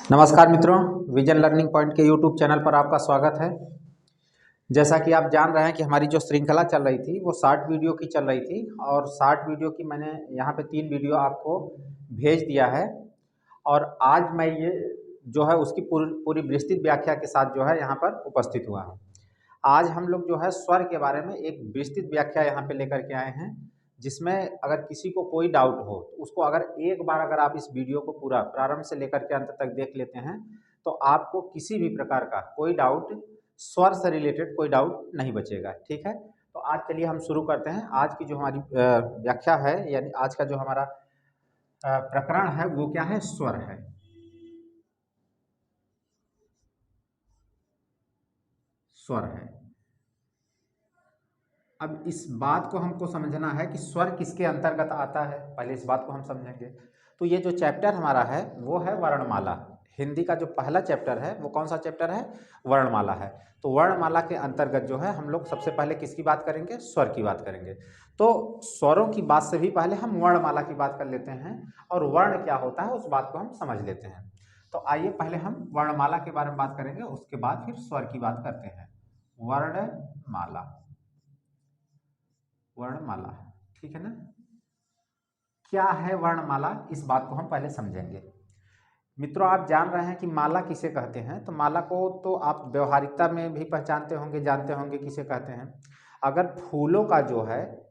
नमस्कार मित्रों, vision learning point के यूट्यूब चैनल पर आपका स्वागत है। जैसा कि आप जान रहे हैं कि हमारी जो श्रृंखला चल रही थी वो 60 वीडियो की चल रही थी और 60 वीडियो की मैंने यहाँ पे 3 वीडियो आपको भेज दिया है और आज मैं ये जो है उसकी पूरी विस्तृत व्याख्या के साथ जो है यहाँ पर उपस्थित हुआ हूँ। आज हम लोग जो है स्वर के बारे में एक विस्तृत व्याख्या यहाँ पे लेकर के आए हैं, जिसमें अगर किसी को कोई डाउट हो तो उसको अगर एक बार अगर आप इस वीडियो को पूरा प्रारंभ से लेकर के अंत तक देख लेते हैं तो आपको किसी भी प्रकार का कोई डाउट, स्वर से रिलेटेड कोई डाउट नहीं बचेगा। ठीक है, तो आज चलिए हम शुरू करते हैं। आज की जो हमारी व्याख्या है यानी आज का जो हमारा प्रकरण है वो क्या है? स्वर है। स्वर है। अब इस बात को हमको समझना है कि स्वर किसके अंतर्गत आता है, पहले इस बात को हम समझेंगे। तो ये जो चैप्टर हमारा है वो है वर्णमाला। हिंदी का जो पहला चैप्टर है वो कौन सा चैप्टर है? वर्णमाला है। तो वर्णमाला के अंतर्गत जो है हम लोग सबसे पहले किसकी बात करेंगे? स्वर की बात करेंगे। तो स्वरों की बात से भी पहले हम वर्णमाला की बात कर लेते हैं और वर्ण क्या होता है उस बात को हम समझ लेते हैं। तो आइए पहले हम वर्णमाला के बारे में बात करेंगे, उसके बाद फिर स्वर की बात करते हैं। वर्णमाला, वर्णमाला, ठीक है ना? क्या है वर्णमाला, इस बात को हम पहले समझेंगे। मित्रों, आप जान रहे हैं कि माला किसे कहते हैं। तो माला को तो आप व्यवहारिकता में भी पहचानते होंगे, जानते होंगे किसे कहते हैं। अगर फूलों का जो है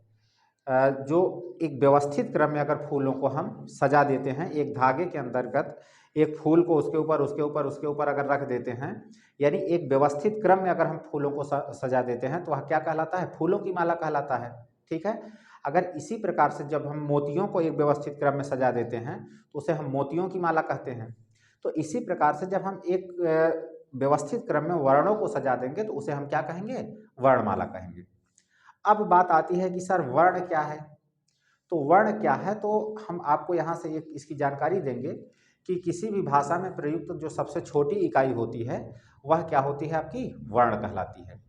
जो एक व्यवस्थित क्रम में अगर फूलों को हम सजा देते हैं एक धागे के अंतर्गत, एक फूल को उसके ऊपर उसके ऊपर उसके ऊपर अगर रख देते हैं, यानी एक व्यवस्थित क्रम में अगर हम फूलों को सजा देते हैं तो वह क्या कहलाता है? फूलों की माला कहलाता है। ठीक है। अगर इसी प्रकार से जब हम मोतियों को एक व्यवस्थित क्रम में सजा देते हैं तो उसे हम मोतियों की माला कहते हैं। तो इसी प्रकार से जब हम एक व्यवस्थित क्रम में वर्णों को सजा देंगे तो उसे हम क्या कहेंगे? वर्णमाला कहेंगे। अब बात आती है कि सर वर्ण क्या है? तो वर्ण क्या है, तो हम आपको यहाँ से एक इसकी जानकारी देंगे कि किसी भी भाषा में प्रयुक्त जो सबसे छोटी इकाई होती है वह क्या होती है? आपकी वर्ण कहलाती है।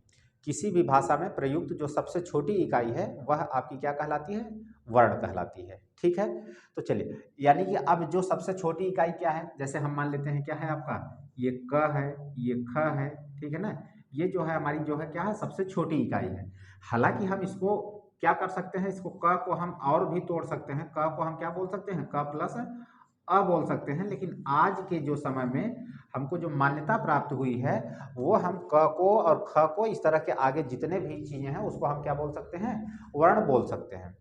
किसी भी भाषा में प्रयुक्त जो सबसे छोटी इकाई है वह आपकी क्या कहलाती है? वर्ण कहलाती है। ठीक है, तो चलिए, यानी कि अब जो सबसे छोटी इकाई क्या है, जैसे हम मान लेते हैं क्या है आपका? ये क है, ये ख है, ठीक है ना? ये जो है हमारी जो है क्या है? सबसे छोटी इकाई है। हालांकि हम इसको क्या कर सकते हैं? इसको क को हम और भी तोड़ सकते हैं। क को हम क्या बोल सकते हैं? क प्लस अ बोल सकते हैं। लेकिन आज के जो समय में हमको जो मान्यता प्राप्त हुई है वो हम क को और ख को इस तरह के आगे जितने भी चीजें हैं उसको हम क्या बोल सकते हैं? वर्ण बोल सकते हैं।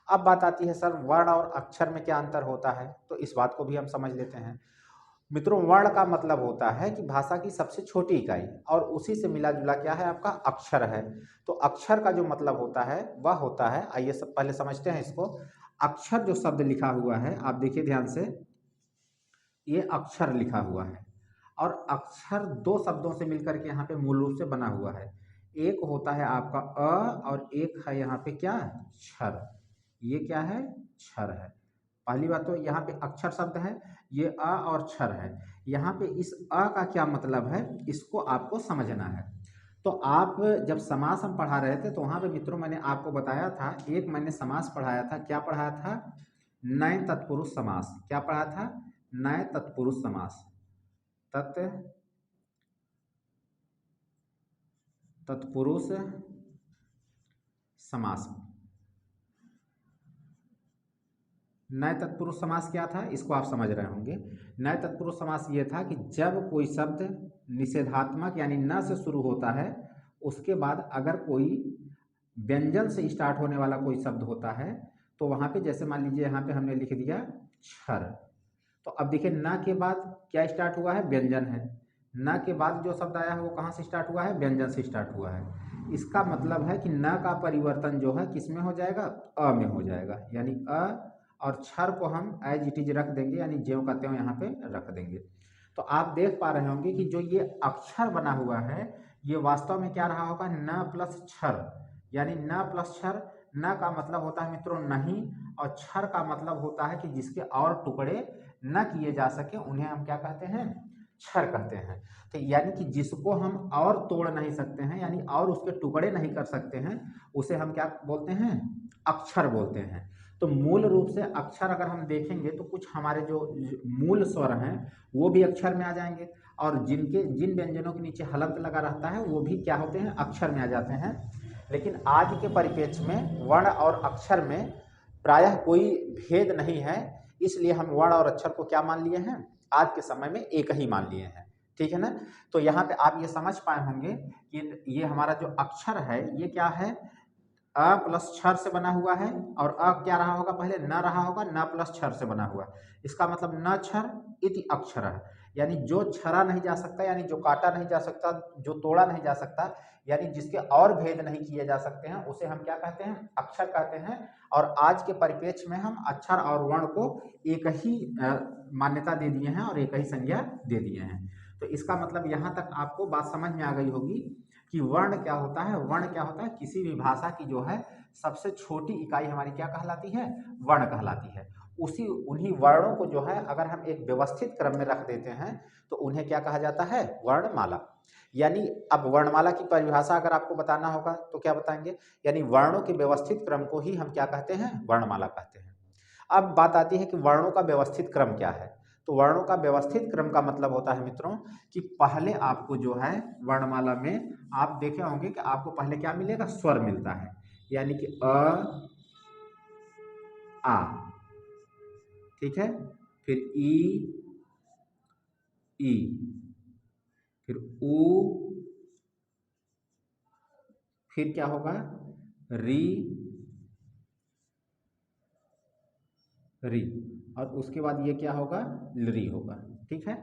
अब बात आती है सर वर्ण और अक्षर में क्या अंतर होता है, तो इस बात को भी हम समझ लेते हैं। मित्रों, वर्ण का मतलब होता है कि भाषा की सबसे छोटी इकाई, और उसी से मिला जुला क्या है? आपका अक्षर है। तो अक्षर का जो मतलब होता है वह होता है, आइए सब पहले समझते हैं इसको। अक्षर जो शब्द लिखा हुआ है, आप देखिए ध्यान से, ये अक्षर लिखा हुआ है और अक्षर दो शब्दों से मिलकर के यहाँ पे मूल रूप से बना हुआ है। एक होता है आपका अ और एक है यहाँ पे क्या? क्षर। ये क्या है? क्षर है। पहली बात तो यहाँ पे अक्षर शब्द है, ये अ और क्षर है। यहाँ पे इस अ का क्या मतलब है इसको आपको समझना है। तो आप जब समास हम पढ़ा रहे थे तो वहाँ पे मित्रों मैंने आपको बताया था, एक मैंने समास पढ़ाया था। क्या पढ़ाया था? नए तत्पुरुष समास। क्या पढ़ा था? नए तत्पुरुष समास। तत्पुरुष समास। नए तत्पुरुष समास क्या था इसको आप समझ रहे होंगे। नए तत्पुरुष समास ये था कि जब कोई शब्द निषेधात्मक यानी न से शुरू होता है, उसके बाद अगर कोई व्यंजन से स्टार्ट होने वाला कोई शब्द होता है तो वहां पे जैसे मान लीजिए यहाँ पे हमने लिख दिया क्षर। तो अब देखिए न के बाद क्या स्टार्ट हुआ है? व्यंजन है। न के बाद जो शब्द आया है वो कहाँ से स्टार्ट हुआ है? व्यंजन से स्टार्ट हुआ है। इसका मतलब है कि न का परिवर्तन जो है किस में हो जाएगा? अ में हो जाएगा। यानी अ और क्षर को हम एज इट इज रख देंगे, यानी ज्यों का त्यों यहाँ पे रख देंगे। तो आप देख पा रहे होंगे कि जो ये अक्षर बना हुआ है ये वास्तव में क्या रहा होगा? न प्लस क्षर, यानी न प्लस क्षर। न का मतलब होता है मित्रों नहीं, और क्षर का मतलब होता है कि जिसके और टुकड़े न किए जा सके उन्हें हम क्या कहते हैं? क्षर कहते हैं। तो यानी कि जिसको हम और तोड़ नहीं सकते हैं, यानी और उसके टुकड़े नहीं कर सकते हैं, उसे हम क्या बोलते हैं? अक्षर बोलते हैं। तो मूल रूप से अक्षर अगर हम देखेंगे तो कुछ हमारे जो मूल स्वर हैं वो भी अक्षर में आ जाएंगे, और जिन व्यंजनों के नीचे हलंत लगा रहता है वो भी क्या होते हैं, अक्षर में आ जाते हैं। लेकिन आज के परिप्रेक्ष्य में वर्ण और अक्षर में प्रायः कोई भेद नहीं है, इसलिए हम वर्ण और अक्षर को क्या मान लिए हैं, आज के समय में एक ही मान लिए हैं। ठीक है ना। तो यहाँ पे आप ये समझ पाए होंगे कि ये हमारा जो अक्षर है ये क्या है, अ प्लस क्षर से बना हुआ है, और अ क्या रहा होगा, पहले न रहा होगा, न प्लस क्षर से बना हुआ। इसका मतलब न क्षर इति अक्षर, यानी जो छरा नहीं जा सकता, यानी जो काटा नहीं जा सकता, जो तोड़ा नहीं जा सकता, यानी जिसके और भेद नहीं किए जा सकते हैं, उसे हम क्या कहते हैं, अक्षर कहते हैं। और आज के परिप्रेक्ष्य में हम अक्षर और वर्ण को एक ही मान्यता दे दिए हैं और एक ही संज्ञा दे दिए हैं। तो इसका मतलब यहाँ तक आपको बात समझ में आ गई होगी कि वर्ण क्या होता है। वर्ण क्या होता है, किसी भी भाषा की जो है सबसे छोटी इकाई हमारी क्या कहलाती है, वर्ण कहलाती है। उन्हीं वर्णों को जो है अगर हम एक व्यवस्थित क्रम में रख देते हैं तो उन्हें क्या कहा जाता है, वर्णमाला। यानी अब वर्णमाला की परिभाषा अगर आपको बताना होगा तो क्या बताएंगे, यानी वर्णों के व्यवस्थित क्रम को ही हम क्या कहते हैं, वर्णमाला कहते हैं। अब बात आती है कि वर्णों का व्यवस्थित क्रम क्या है। तो वर्णों का व्यवस्थित क्रम का मतलब होता है मित्रों कि पहले आपको जो है वर्णमाला में आप देखे होंगे कि आपको पहले क्या मिलेगा, स्वर मिलता है, यानी कि अ आ, ठीक है, फिर ई, फिर ऊ, फिर क्या होगा, री, और उसके बाद ये क्या होगा, री होगा। ठीक है।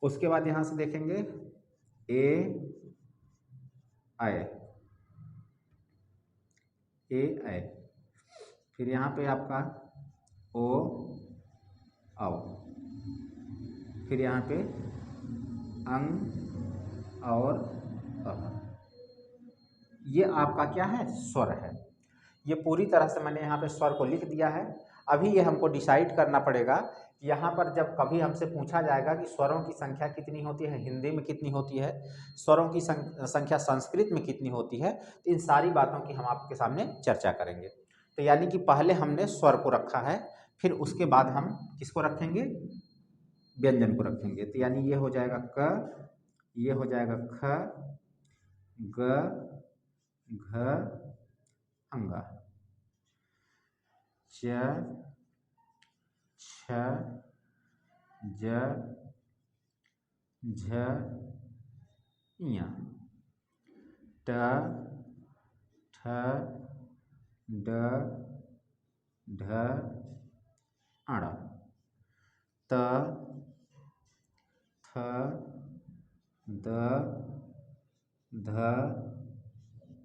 उसके बाद यहां से देखेंगे ए आए, फिर यहाँ पे आपका ओ आओ, फिर यहाँ पे अंग और अ। ये आपका क्या है, स्वर है। ये पूरी तरह से मैंने यहाँ पे स्वर को लिख दिया है। अभी ये हमको डिसाइड करना पड़ेगा कि यहाँ पर जब कभी हमसे पूछा जाएगा कि स्वरों की संख्या कितनी होती है, हिंदी में कितनी होती है, स्वरों की संख्या संस्कृत में कितनी होती है, तो इन सारी बातों की हम आपके सामने चर्चा करेंगे। तो यानी कि पहले हमने स्वर को रखा है, फिर उसके बाद हम किसको रखेंगे, व्यंजन को रखेंगे। तो यानी ये हो जाएगा क, ये हो जाएगा ख, ग, घ, अंगा, च, छ, ज, झ, ञ, ट, ठ, ड, ढ, अण, त, थ, द, ध,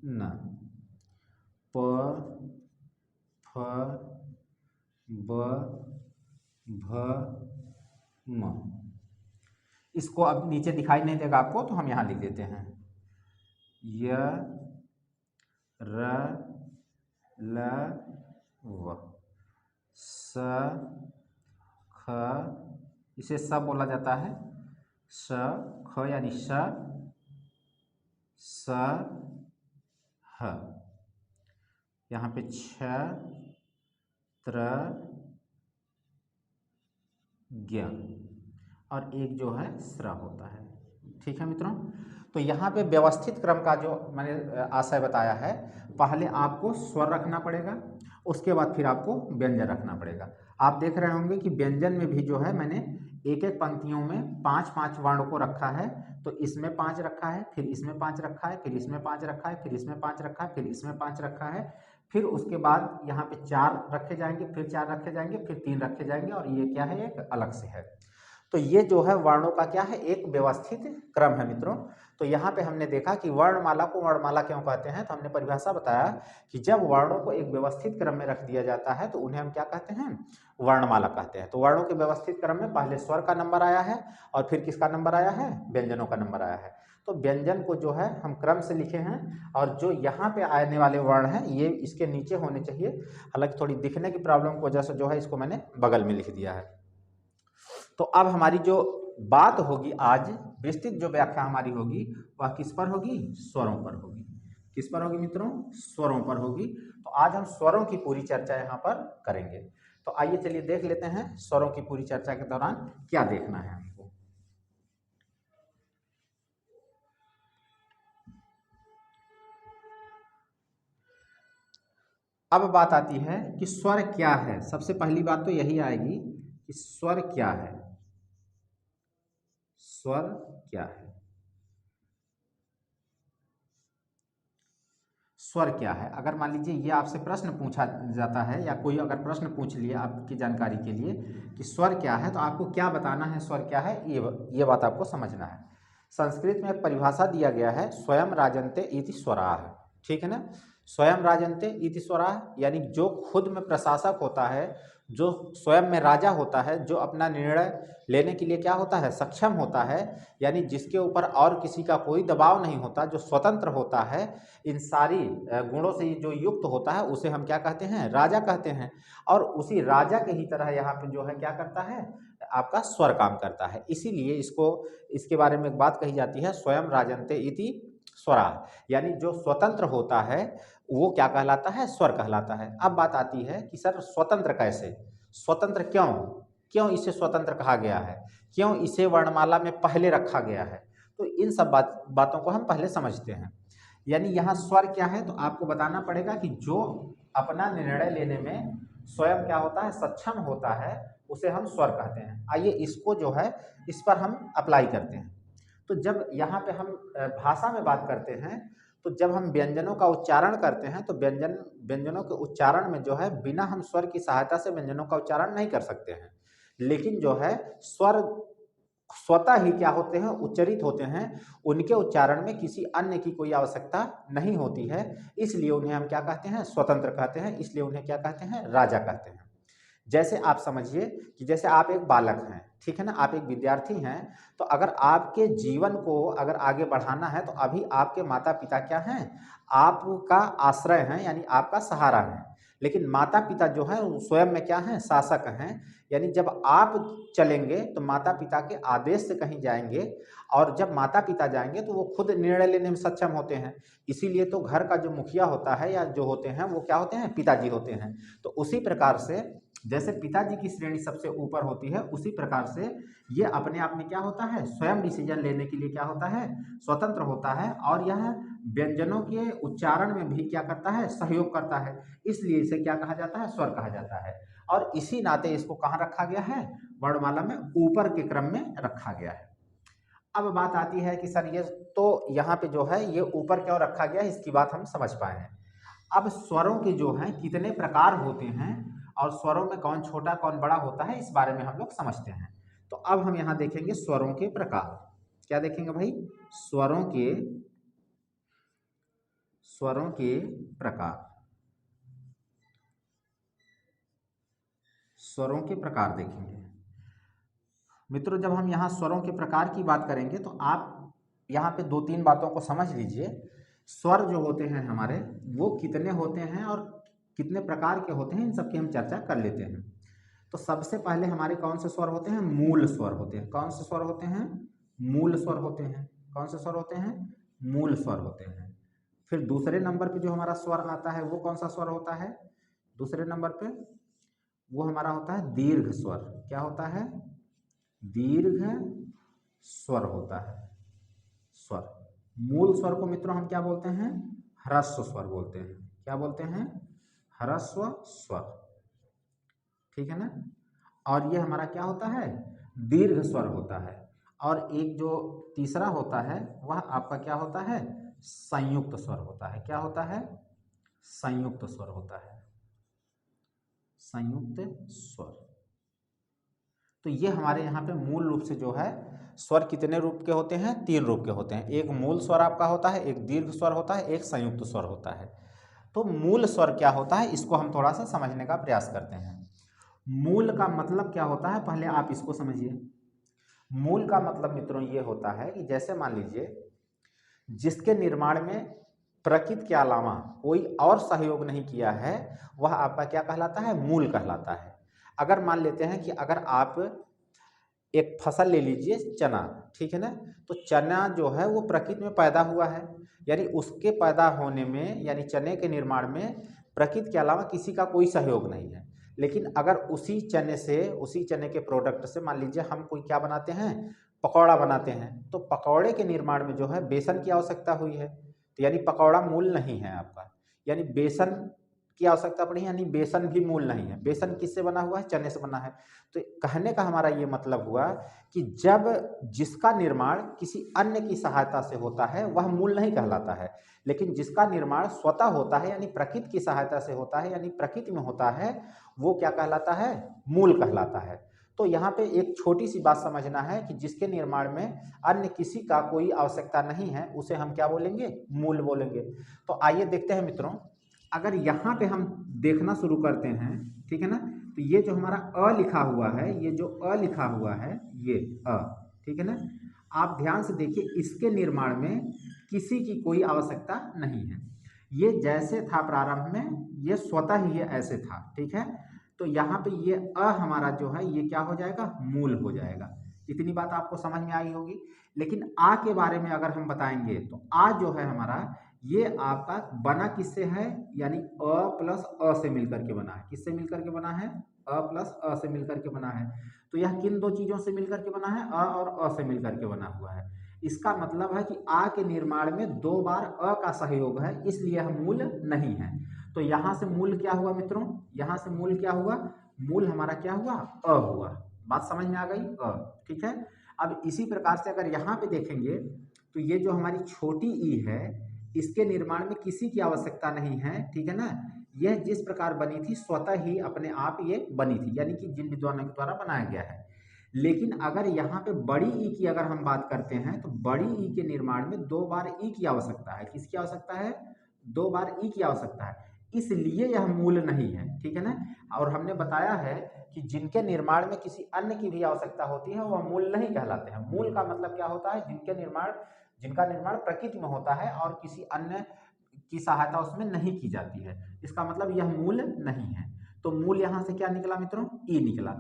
न, प, फ, ब, भ, म। इसको अब नीचे दिखाई नहीं देगा आपको, तो हम यहाँ लिख देते हैं य, र, ल, व, स, ख, इसे स बोला जाता है, स, ख यानी स, स, ह, यहाँ पे छ, त्र, ज्ञ, और एक जो है स्र होता है। ठीक है मित्रों। तो यहाँ पे व्यवस्थित क्रम का जो मैंने आशय बताया है, पहले आपको स्वर रखना पड़ेगा, उसके बाद फिर आपको व्यंजन रखना पड़ेगा। आप देख रहे होंगे कि व्यंजन में भी जो है मैंने एक एक पंक्तियों में 5-5 वर्ण को रखा है। तो इसमें 5 रखा है, फिर इसमें 5 रखा है, फिर इसमें 5 रखा है, फिर इसमें 5 रखा है, फिर इसमें 5 रखा है, फिर उसके बाद यहाँ पे 4 रखे जाएंगे, फिर 4 रखे जाएंगे, फिर 3 रखे जाएंगे, और ये क्या है, एक अलग से है। तो ये जो है वर्णों का क्या है, एक व्यवस्थित क्रम है मित्रों। तो यहाँ पे हमने देखा कि वर्णमाला को वर्णमाला क्यों कहते हैं, तो हमने परिभाषा बताया कि जब वर्णों को एक व्यवस्थित क्रम में रख दिया जाता है तो उन्हें हम क्या कहते हैं, वर्णमाला कहते हैं। तो वर्णों के व्यवस्थित क्रम में पहले स्वर का नंबर आया है, और फिर किसका नंबर आया है, व्यंजनों का नंबर आया है। तो व्यंजन को जो है हम क्रम से लिखे हैं, और जो यहाँ पे आने वाले वर्ण हैं ये इसके नीचे होने चाहिए। हालांकि थोड़ी दिखने की प्रॉब्लम की वजह से जो है इसको मैंने बगल में लिख दिया है। तो अब हमारी जो बात होगी आज, विस्तृत जो व्याख्या हमारी होगी वह किस पर होगी, स्वरों पर होगी। किस पर होगी मित्रों? स्वरों पर होगी। तो आज हम स्वरों की पूरी चर्चा यहाँ पर करेंगे। तो आइए चलिए देख लेते हैं स्वरों की पूरी चर्चा के दौरान क्या देखना है हमको। अब बात आती है कि स्वर क्या है। सबसे पहली बात तो यही आएगी कि स्वर क्या है। स्वर क्या है? स्वर क्या है? अगर मान लीजिए ये आपसे प्रश्न पूछा जाता है या कोई अगर प्रश्न पूछ लिया आपकी जानकारी के लिए कि स्वर क्या है, तो आपको क्या बताना है स्वर क्या है, ये बात आपको समझना है। संस्कृत में एक परिभाषा दिया गया है, स्वयं राजन्ते इति स्वराः। ठीक है ना? स्वयं राजन्ते इति स्वराः यानी जो खुद में प्रशासक होता है, जो स्वयं में राजा होता है, जो अपना निर्णय लेने के लिए क्या होता है, सक्षम होता है, यानी जिसके ऊपर और किसी का कोई दबाव नहीं होता, जो स्वतंत्र होता है, इन सारी गुणों से जो युक्त होता है, उसे हम क्या कहते हैं? राजा कहते हैं। और उसी राजा के ही तरह यहाँ पे जो है क्या करता है, आपका स्वर काम करता है। इसीलिए इसके बारे में एक बात कही जाती है, स्वयं राजन्ते इति स्वराः, यानी जो स्वतंत्र होता है वो क्या कहलाता है? स्वर कहलाता है। अब बात आती है कि सर स्वतंत्र कैसे, स्वतंत्र क्यों, क्यों इसे स्वतंत्र कहा गया है, क्यों इसे वर्णमाला में पहले रखा गया है? तो इन सब बातों को हम पहले समझते हैं। यानी यहाँ स्वर क्या है, तो आपको बताना पड़ेगा कि जो अपना निर्णय लेने में स्वयं क्या होता है, सक्षम होता है, उसे हम स्वर कहते हैं। आइए इसको जो है इस पर हम अप्लाई करते हैं। तो जब यहाँ पे हम भाषा में बात करते हैं, तो जब हम व्यंजनों का उच्चारण करते हैं तो व्यंजनों के उच्चारण में जो है बिना हम स्वर की सहायता से व्यंजनों का उच्चारण नहीं कर सकते हैं। लेकिन जो है स्वर स्वतः ही क्या होते हैं, उच्चरित होते हैं, उनके उच्चारण में किसी अन्य की कोई आवश्यकता नहीं होती है। इसलिए उन्हें हम क्या कहते हैं? स्वतंत्र कहते हैं। इसलिए उन्हें क्या कहते हैं? राजा कहते हैं। जैसे आप समझिए कि जैसे आप एक बालक हैं, ठीक है ना, आप एक विद्यार्थी हैं, तो अगर आपके जीवन को अगर आगे बढ़ाना है तो अभी आपके माता पिता क्या हैं? आपका आश्रय हैं, यानी आपका सहारा हैं। लेकिन माता पिता जो है स्वयं में क्या हैं? शासक हैं। यानी जब आप चलेंगे तो माता पिता के आदेश से कहीं जाएंगे, और जब माता पिता जाएंगे तो वो खुद निर्णय लेने में सक्षम होते हैं। इसीलिए तो घर का जो मुखिया होता है या जो होते हैं वो क्या होते हैं? पिताजी होते हैं। तो उसी प्रकार से जैसे पिताजी की श्रेणी सबसे ऊपर होती है, उसी प्रकार से ये अपने आप में क्या होता है? स्वयं डिसीजन लेने के लिए क्या होता है? स्वतंत्र होता है। और यह व्यंजनों के उच्चारण में भी क्या करता है? सहयोग करता है। इसलिए इसे क्या कहा जाता है? स्वर कहा जाता है। और इसी नाते इसको कहाँ रखा गया है? वर्णमाला में ऊपर के क्रम में रखा गया है। अब बात आती है कि सर ये तो यहाँ पे जो है ये ऊपर क्यों रखा गया है, इसकी बात हम समझ पाए हैं। अब स्वरों के जो हैं कितने प्रकार होते हैं और स्वरों में कौन छोटा कौन बड़ा होता है, इस बारे में हम लोग समझते हैं। तो अब हम यहाँ देखेंगे स्वरों के प्रकार। क्या देखेंगे भाई? स्वरों के प्रकार। स्वरों के प्रकार देखेंगे मित्रों। जब हम यहाँ स्वरों के प्रकार की बात करेंगे तो आप यहाँ पे दो तीन बातों को समझ लीजिए। स्वर जो होते हैं हमारे, वो कितने होते हैं और कितने प्रकार के होते हैं, इन सब की हम चर्चा कर लेते हैं। तो सबसे पहले हमारे कौन से स्वर होते हैं? मूल स्वर होते हैं। कौन से स्वर होते हैं? मूल स्वर होते हैं। कौन से स्वर होते हैं? मूल स्वर होते हैं। फिर दूसरे नंबर पे जो हमारा स्वर आता है वो कौन सा स्वर होता है? दूसरे नंबर पे वो हमारा होता है दीर्घ स्वर। क्या होता है? दीर्घ स्वर होता है। स्वर मूल स्वर को मित्रों हम क्या बोलते हैं? ह्रस्व स्वर बोलते हैं। क्या बोलते हैं? ह्रस्व स्वर। ठीक है ना? और ये हमारा क्या होता है? दीर्घ स्वर होता है। और एक जो तीसरा होता है वह आपका क्या होता है? संयुक्त स्वर होता है। क्या होता है? संयुक्त स्वर होता है। संयुक्त स्वर। तो ये हमारे यहाँ पे मूल रूप से जो है स्वर कितने रूप के होते हैं? तीन रूप के होते हैं। एक मूल स्वर आपका होता है, एक दीर्घ स्वर होता है, एक संयुक्त स्वर होता है। तो मूल स्वर क्या होता है, इसको हम थोड़ा सा समझने का प्रयास करते हैं। मूल का मतलब क्या होता है, पहले आप इसको समझिए। मूल का मतलब मित्रों ये होता है कि जैसे मान लीजिए जिसके निर्माण में प्रकृति के अलावा कोई और सहयोग नहीं किया है, वह आपका क्या कहलाता है? मूल कहलाता है। अगर मान लेते हैं कि अगर आप एक फसल ले लीजिए चना, ठीक है ना। तो चना जो है वो प्रकृति में पैदा हुआ है, यानी उसके पैदा होने में यानी चने के निर्माण में प्रकृति के अलावा किसी का कोई सहयोग नहीं है। लेकिन अगर उसी चने के प्रोडक्ट से मान लीजिए हम कोई क्या बनाते हैं, पकौड़ा बनाते हैं, तो पकौड़े के निर्माण में जो है बेसन की आवश्यकता हुई है, तो यानी पकौड़ा मूल नहीं है आपका, यानी बेसन की आवश्यकता पड़ी, यानी बेसन भी मूल नहीं है। बेसन किससे बना हुआ है, चने से बना है। तो कहने का हमारा ये मतलब हुआ कि जब जिसका निर्माण किसी अन्य की सहायता से होता है वह मूल नहीं कहलाता है, लेकिन जिसका निर्माण स्वतः होता है यानी प्रकृति की सहायता से होता है यानी प्रकृति में होता है, वो क्या कहलाता है, मूल कहलाता है। तो यहाँ पे एक छोटी सी बात समझना है कि जिसके निर्माण में अन्य किसी का कोई आवश्यकता नहीं है उसे हम क्या बोलेंगे, मूल बोलेंगे। तो आइए देखते हैं मित्रों, अगर यहाँ पे हम देखना शुरू करते हैं, ठीक है ना, तो ये जो हमारा अ लिखा हुआ है, ये जो अ लिखा हुआ है ये अ, ठीक है ना, आप ध्यान से देखिए, इसके निर्माण में किसी की कोई आवश्यकता नहीं है। ये जैसे था प्रारंभ में, ये स्वतः ही ये ऐसे था, ठीक है। तो यहाँ पे ये अ हमारा जो है ये क्या हो जाएगा, मूल हो जाएगा। इतनी बात आपको समझ में आई होगी। लेकिन आ के बारे में अगर हम बताएंगे तो आ जो है हमारा, ये आपका बना किससे है, यानी अ प्लस अ से मिलकर के बना है। किससे मिलकर के बना है, अ प्लस अ से मिलकर के बना है। तो यह किन दो चीजों से मिलकर के बना है, अ और अ से मिलकर के बना हुआ है। इसका मतलब है कि आ के निर्माण में 2 बार अ का सहयोग है, इसलिए यह मूल नहीं है। तो यहां से मूल क्या हुआ मित्रों, यहां से मूल क्या हुआ, मूल हमारा क्या हुआ, अ हुआ। बात समझ में आ गई, अ, ठीक है। अब इसी प्रकार से अगर यहाँ पे देखेंगे तो ये जो हमारी छोटी ई है, इसके निर्माण में किसी की आवश्यकता नहीं है, ठीक है ना। यह जिस प्रकार बनी थी स्वतः ही अपने आप ये बनी थी, यानी कि जिन विद्वानों के द्वारा बनाया गया है। लेकिन अगर यहाँ पे बड़ी ई की अगर हम बात करते हैं तो बड़ी ई के निर्माण में 2 बार ई की आवश्यकता है। किसकी आवश्यकता है, 2 बार ई की आवश्यकता है, इसलिए यह मूल नहीं है, ठीक है ना। और हमने बताया है कि जिनके निर्माण में किसी अन्य की भी आवश्यकता होती है वह मूल नहीं कहलाते हैं। मूल का मतलब क्या होता है, जिनका निर्माण प्रकृति में होता है और किसी अन्य की सहायता उसमें नहीं की जाती है, इसका मतलब यह मूल नहीं है। तो मूल यहाँ से क्या निकला मित्रों, ई निकला।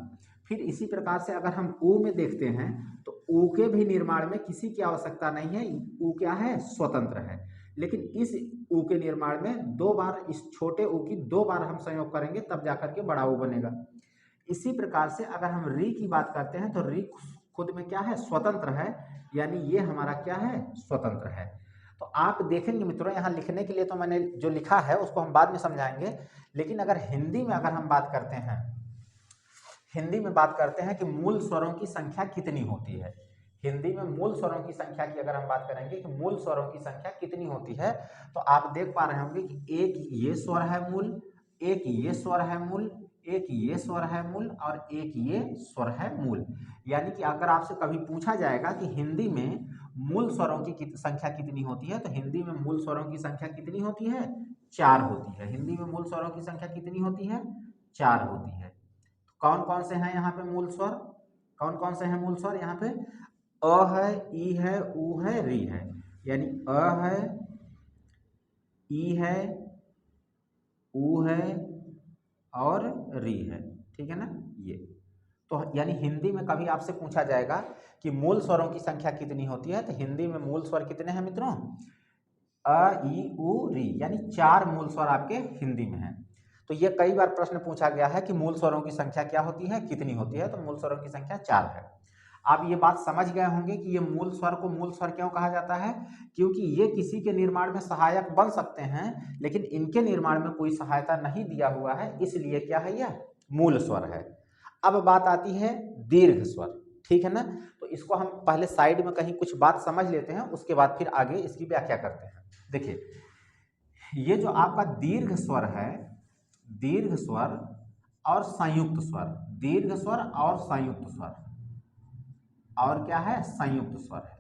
फिर इसी प्रकार से अगर हम ऊ में देखते हैं तो ऊ के भी निर्माण में किसी की आवश्यकता नहीं है, ऊ क्या है, स्वतंत्र है। लेकिन इस ऊ के निर्माण में 2 बार, इस छोटे ऊ की 2 बार हम संयोग करेंगे तब जाकर के बड़ा ऊ बनेगा। इसी प्रकार से अगर हम री की बात करते हैं तो री खुद में क्या है, स्वतंत्र है, यानी ये हमारा क्या है, स्वतंत्र है। तो आप देखेंगे मित्रों, यहाँ लिखने के लिए तो मैंने जो लिखा है उसको हम बाद में समझाएंगे, लेकिन अगर हिंदी में अगर हम बात करते हैं, हिंदी में बात करते हैं कि मूल स्वरों की संख्या कितनी होती है, हिंदी में मूल स्वरों की संख्या की अगर हम बात करेंगे कि मूल स्वरों की संख्या कितनी होती है, तो आप देख पा रहे होंगे कि एक ये स्वर है मूल, एक ये स्वर है मूल, एक ये स्वर है मूल और एक ये स्वर है मूल। यानी कि अगर आपसे कभी पूछा जाएगा कि हिंदी में मूल स्वरों की संख्या कितनी होती है, तो हिंदी में मूल स्वरों की संख्या कितनी होती है, 4 होती है। हिंदी में मूल स्वरों की संख्या कितनी होती है, 4 होती है। कौन कौन से हैं यहाँ पे मूल स्वर, कौन कौन से हैं मूल स्वर, यहाँ पे अ है, ई है, ऊ है, री है, यानी अ है, ई है, ऊ है और री है, ठीक है ना। ये तो यानी हिंदी में कभी आपसे पूछा जाएगा कि मूल स्वरों की संख्या कितनी होती है, तो हिंदी में मूल स्वर कितने हैं मित्रों, अ, ई, ऊ, री, यानी 4 मूल स्वर आपके हिंदी में हैं। तो ये कई बार प्रश्न पूछा गया है कि मूल स्वरों की संख्या क्या होती है, कितनी होती है, तो मूल स्वरों की संख्या 4 है। आप ये बात समझ गए होंगे कि ये मूल स्वर को मूल स्वर क्यों कहा जाता है, क्योंकि ये किसी के निर्माण में सहायक बन सकते हैं, लेकिन इनके निर्माण में कोई सहायता नहीं दिया हुआ है, इसलिए क्या है, यह मूल स्वर है। अब बात आती है दीर्घ स्वर, ठीक है ना। तो इसको हम पहले साइड में कहीं कुछ बात समझ लेते हैं, उसके बाद फिर आगे इसकी व्याख्या करते हैं। देखिए, ये जो आपका दीर्घ स्वर है, दीर्घ स्वर और संयुक्त स्वर, दीर्घ स्वर और संयुक्त स्वर, और क्या है, संयुक्त स्वर है,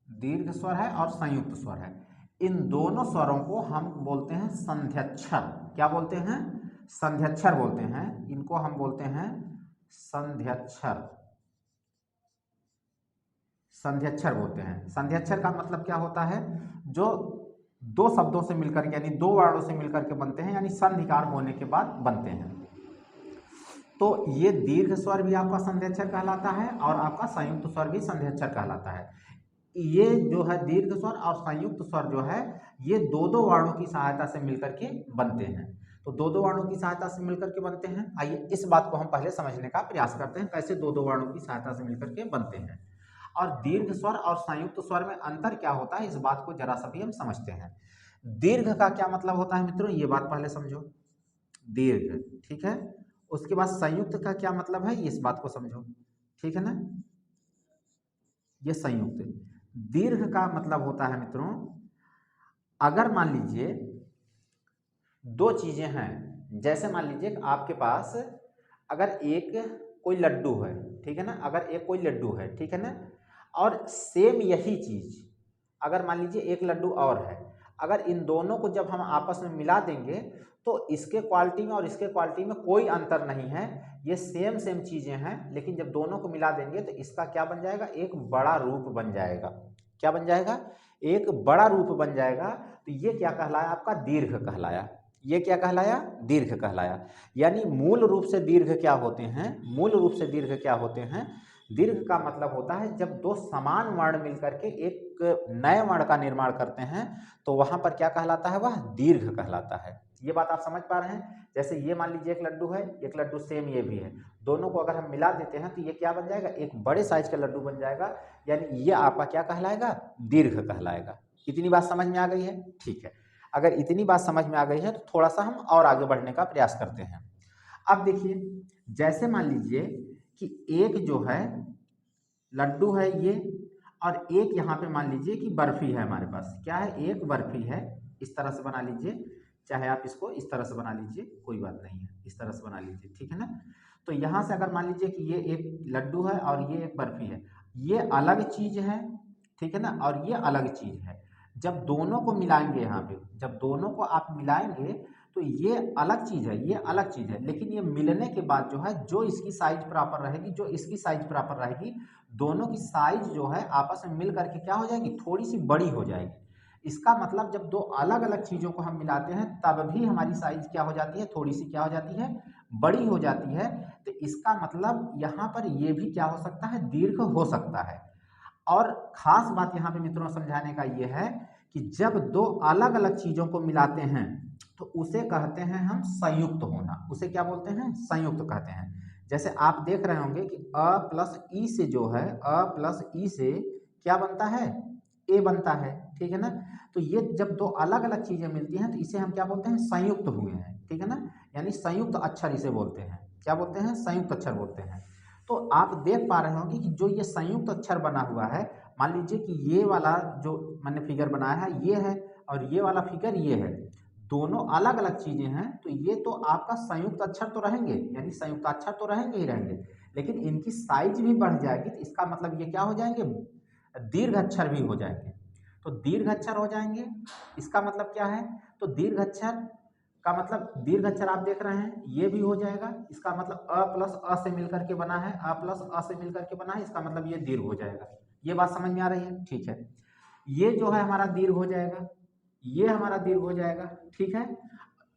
दीर्घ स्वर है और संयुक्त स्वर है। इन दोनों स्वरों को हम बोलते हैं संध्यक्षर। क्या बोलते हैं, संध्यक्षर बोलते हैं, इनको हम बोलते हैं संध्यक्षर, संध्यक्षर बोलते हैं। संध्यक्षर का मतलब क्या होता है, जो 2 शब्दों से मिलकर के यानी 2 वर्णों से मिलकर के बनते हैं, यानी संधिकार होने के बाद बनते हैं। तो ये दीर्घ स्वर भी आपका संध्यक्षर कहलाता है और आपका संयुक्त स्वर भी संध्यक्षर कहलाता है। ये जो है दीर्घ स्वर और संयुक्त स्वर जो है ये दो दो वर्णों की सहायता से मिलकर के बनते हैं। तो दो दो वर्णों की सहायता से मिलकर के बनते हैं। आइए इस बात को हम पहले समझने का प्रयास करते हैं, कैसे दो दो वर्णों की सहायता से मिलकर के बनते हैं और दीर्घ स्वर और संयुक्त स्वर में अंतर क्या होता है, इस बात को जरा सा भी हम समझते हैं। दीर्घ का क्या मतलब होता है मित्रों, ये बात पहले समझो, दीर्घ, ठीक है। उसके बाद संयुक्त का क्या मतलब है, इस बात को समझो, ठीक है ना। ये संयुक्त दीर्घ का मतलब होता है मित्रों, अगर मान लीजिए दो चीजें हैं, जैसे मान लीजिए आपके पास अगर एक कोई लड्डू है, ठीक है ना, अगर एक कोई लड्डू है, ठीक है ना, और सेम यही चीज अगर मान लीजिए एक लड्डू और है, अगर इन दोनों को जब हम आपस में मिला देंगे तो इसके क्वालिटी में और इसके क्वालिटी में कोई अंतर नहीं है, ये सेम सेम चीजें हैं, लेकिन जब दोनों को मिला देंगे तो इसका क्या बन जाएगा, एक बड़ा रूप बन जाएगा। क्या बन जाएगा, एक बड़ा रूप बन जाएगा। तो ये क्या कहलाया, आपका दीर्घ कहलाया। ये क्या कहलाया, दीर्घ कहलाया। यानी मूल रूप से दीर्घ क्या होते हैं, मूल रूप से दीर्घ क्या होते हैं, दीर्घ का मतलब होता है जब दो समान वर्ण मिलकर के एक नए वर्ण का निर्माण करते हैं तो वहां पर क्या कहलाता है, वह दीर्घ कहलाता है। ये बात आप समझ पा रहे हैं। जैसे ये मान लीजिए एक लड्डू है, एक लड्डू सेम ये भी है, दोनों को अगर हम मिला देते हैं तो ये क्या बन जाएगा, एक बड़े साइज का लड्डू बन जाएगा। यानी ये आपका क्या कहलाएगा, दीर्घ कहलाएगा। इतनी बात समझ में आ गई है, ठीक है। अगर इतनी बात समझ में आ गई है तो थोड़ा सा हम और आगे बढ़ने का प्रयास करते हैं। अब देखिए, जैसे मान लीजिए कि एक जो है लड्डू है ये, और एक यहाँ पे मान लीजिए कि बर्फी है हमारे पास, क्या है, एक बर्फी है, इस तरह से बना लीजिए, चाहे आप इसको इस तरह से बना लीजिए, कोई बात नहीं है, इस तरह से बना लीजिए, ठीक है ना। तो यहाँ से अगर मान लीजिए कि ये एक लड्डू है और ये एक बर्फी है, ये अलग चीज है, ठीक है ना, और ये अलग चीज है। जब दोनों को मिलाएंगे, यहाँ पे जब दोनों को आप मिलाएंगे तो ये अलग चीज है, ये अलग चीज है, लेकिन ये मिलने के बाद जो है, जो इसकी साइज प्रॉपर रहेगी, जो इसकी साइज प्रॉपर रहेगी, दोनों की साइज जो है आपस में मिल करके क्या हो जाएगी, थोड़ी सी बड़ी हो जाएगी। इसका मतलब जब दो अलग अलग चीजों को हम मिलाते हैं तब भी हमारी साइज क्या हो जाती है, थोड़ी सी क्या हो जाती है, बड़ी हो जाती है। तो इसका मतलब यहाँ पर ये भी क्या हो सकता है, दीर्घ हो सकता है। और खास बात यहाँ पे मित्रों समझाने का ये है कि जब दो अलग अलग चीजों को मिलाते हैं तो उसे कहते हैं हम संयुक्त होना। उसे क्या बोलते हैं, संयुक्त कहते हैं। जैसे आप देख रहे होंगे कि अ प्लस ई से जो है, अ प्लस ई से क्या बनता है, ए बनता है, ठीक है ना। तो ये जब दो अलग अलग चीजें मिलती हैं तो इसे हम क्या बोलते हैं, संयुक्त हुए हैं, ठीक है ना। यानी संयुक्त अक्षर इसे बोलते हैं, क्या बोलते हैं, संयुक्त अक्षर बोलते हैं। तो आप देख पा रहे होंगे कि जो ये संयुक्त अक्षर बना हुआ है, मान लीजिए कि ये वाला जो मैंने फिगर बनाया है ये है, और ये वाला फिगर ये है, दोनों अलग अलग चीजें हैं, तो ये तो आपका संयुक्त अक्षर तो रहेंगे, यानी संयुक्त अक्षर तो रहेंगे ही रहेंगे, लेकिन इनकी साइज भी बढ़ जाएगी। तो इसका मतलब ये क्या हो जाएंगे, दीर्घ अक्षर भी हो जाएंगे। तो दीर्घ अक्षर हो जाएंगे, इसका मतलब क्या है, तो दीर्घ अक्षर का मतलब, दीर्घ अक्षर आप देख रहे हैं ये भी हो जाएगा, इसका मतलब अ प्लस अ से मिलकर के बना है, अ प्लस अ से मिलकर के बना है, इसका मतलब ये दीर्घ हो जाएगा। ये बात समझ में आ रही है, ठीक है। ये जो है हमारा दीर्घ हो जाएगा, ये हमारा दीर्घ हो जाएगा, ठीक है।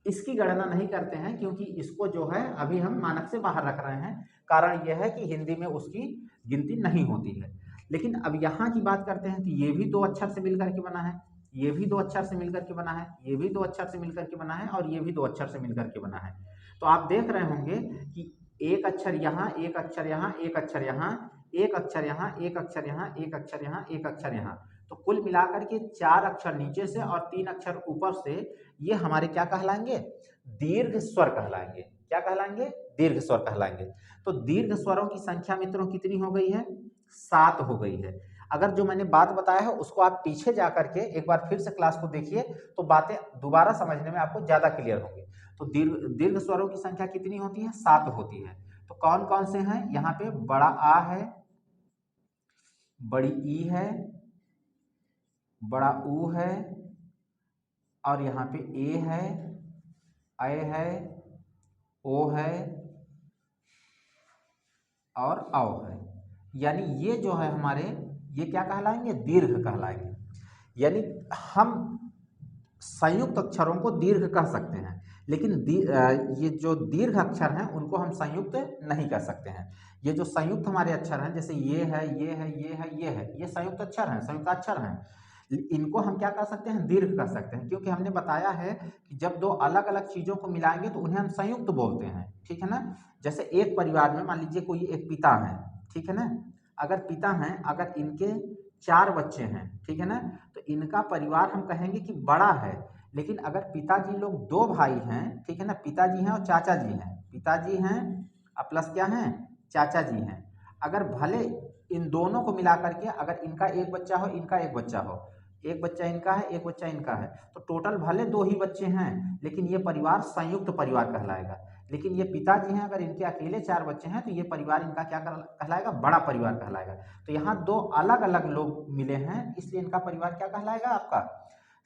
इसकी गणना नहीं करते हैं क्योंकि इसको जो है अभी हम मानक से बाहर रख रहे हैं, कारण यह है कि हिंदी में उसकी गिनती नहीं होती है। लेकिन अब यहाँ की बात करते हैं तो ये भी दो अक्षर से मिलकर के बना है, ये भी दो अक्षर से मिलकर के बना है, ये भी दो अक्षर से मिलकर के बना है, और ये भी दो अक्षर से मिलकर के बना है। तो आप देख रहे होंगे कि एक अक्षर यहाँ, एक अक्षर यहाँ, एक अक्षर यहाँ, एक अक्षर यहाँ, एक अक्षर यहाँ, एक अक्षर यहाँ, एक अक्षर यहाँ, तो कुल मिलाकर के चार अक्षर नीचे से और तीन अक्षर ऊपर से ये हमारे क्या कहलाएंगे, दीर्घ स्वर कहलाएंगे। क्या कहलाएंगे, दीर्घ स्वर कहलाएंगे। तो दीर्घ स्वरों की संख्या मित्रों कितनी हो गई है, 7 हो गई है। अगर जो मैंने बात बताया है उसको आप पीछे जा करके एक बार फिर से क्लास को देखिए तो बातें दोबारा समझने में आपको ज्यादा क्लियर होंगी। तो दीर्घ स्वरों की संख्या कितनी होती है, 7 होती है। तो कौन कौन से हैं, यहाँ पे बड़ा आ है, बड़ी ई है, बड़ा ऊ है, और यहाँ पे ए है, ऐ है, ओ है, और औ है। यानी ये जो है हमारे, ये क्या कहलाएंगे, दीर्घ कहलाएंगे। यानी हम संयुक्त अक्षरों को दीर्घ कह सकते हैं, लेकिन ये जो दीर्घ अक्षर हैं उनको हम संयुक्त नहीं कर सकते हैं। ये जो संयुक्त हमारे अक्षर हैं, जैसे ये है, ये है, ये है, ये है, ये संयुक्त अक्षर हैं, संयुक्ताक्षर हैं। इनको हम क्या कर सकते हैं, दीर्घ कर सकते हैं, क्योंकि हमने बताया है कि जब दो अलग अलग चीजों को मिलाएंगे तो उन्हें हम संयुक्त बोलते हैं। ठीक है ना। जैसे एक परिवार में मान लीजिए कोई एक पिता है, ठीक है ना। अगर पिता हैं, अगर इनके 4 बच्चे हैं, ठीक है ना, तो इनका परिवार हम कहेंगे कि बड़ा है। लेकिन अगर पिताजी लोग 2 भाई हैं, ठीक है ना, पिताजी हैं और चाचा जी हैं, पिताजी हैं और प्लस क्या हैं, चाचा जी हैं। अगर भले इन दोनों को मिला करके अगर इनका एक बच्चा हो, इनका एक बच्चा हो, एक बच्चा इनका है, एक बच्चा इनका है, तो टोटल भले 2 ही बच्चे हैं, लेकिन ये परिवार संयुक्त परिवार कहलाएगा। लेकिन ये पिताजी हैं, अगर इनके अकेले 4 बच्चे हैं, तो ये परिवार इनका क्या कहलाएगा, बड़ा परिवार कहलाएगा। तो यहाँ 2 अलग अलग लोग मिले हैं, इसलिए इनका परिवार क्या कहलाएगा, आपका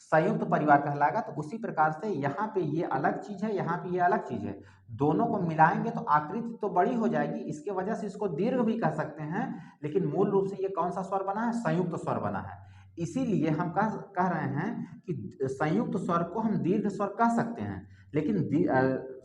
संयुक्त परिवार कहलाएगा। तो उसी प्रकार से यहाँ पे ये अलग चीज है, यहाँ पे ये अलग चीज है, दोनों को मिलाएंगे तो आकृति तो बड़ी हो जाएगी, इसके वजह से इसको दीर्घ भी कह सकते हैं। लेकिन मूल रूप से ये कौन सा स्वर बना है, संयुक्त स्वर बना है। इसीलिए हम कह रहे हैं कि संयुक्त स्वर को हम दीर्घ स्वर कह सकते हैं, लेकिन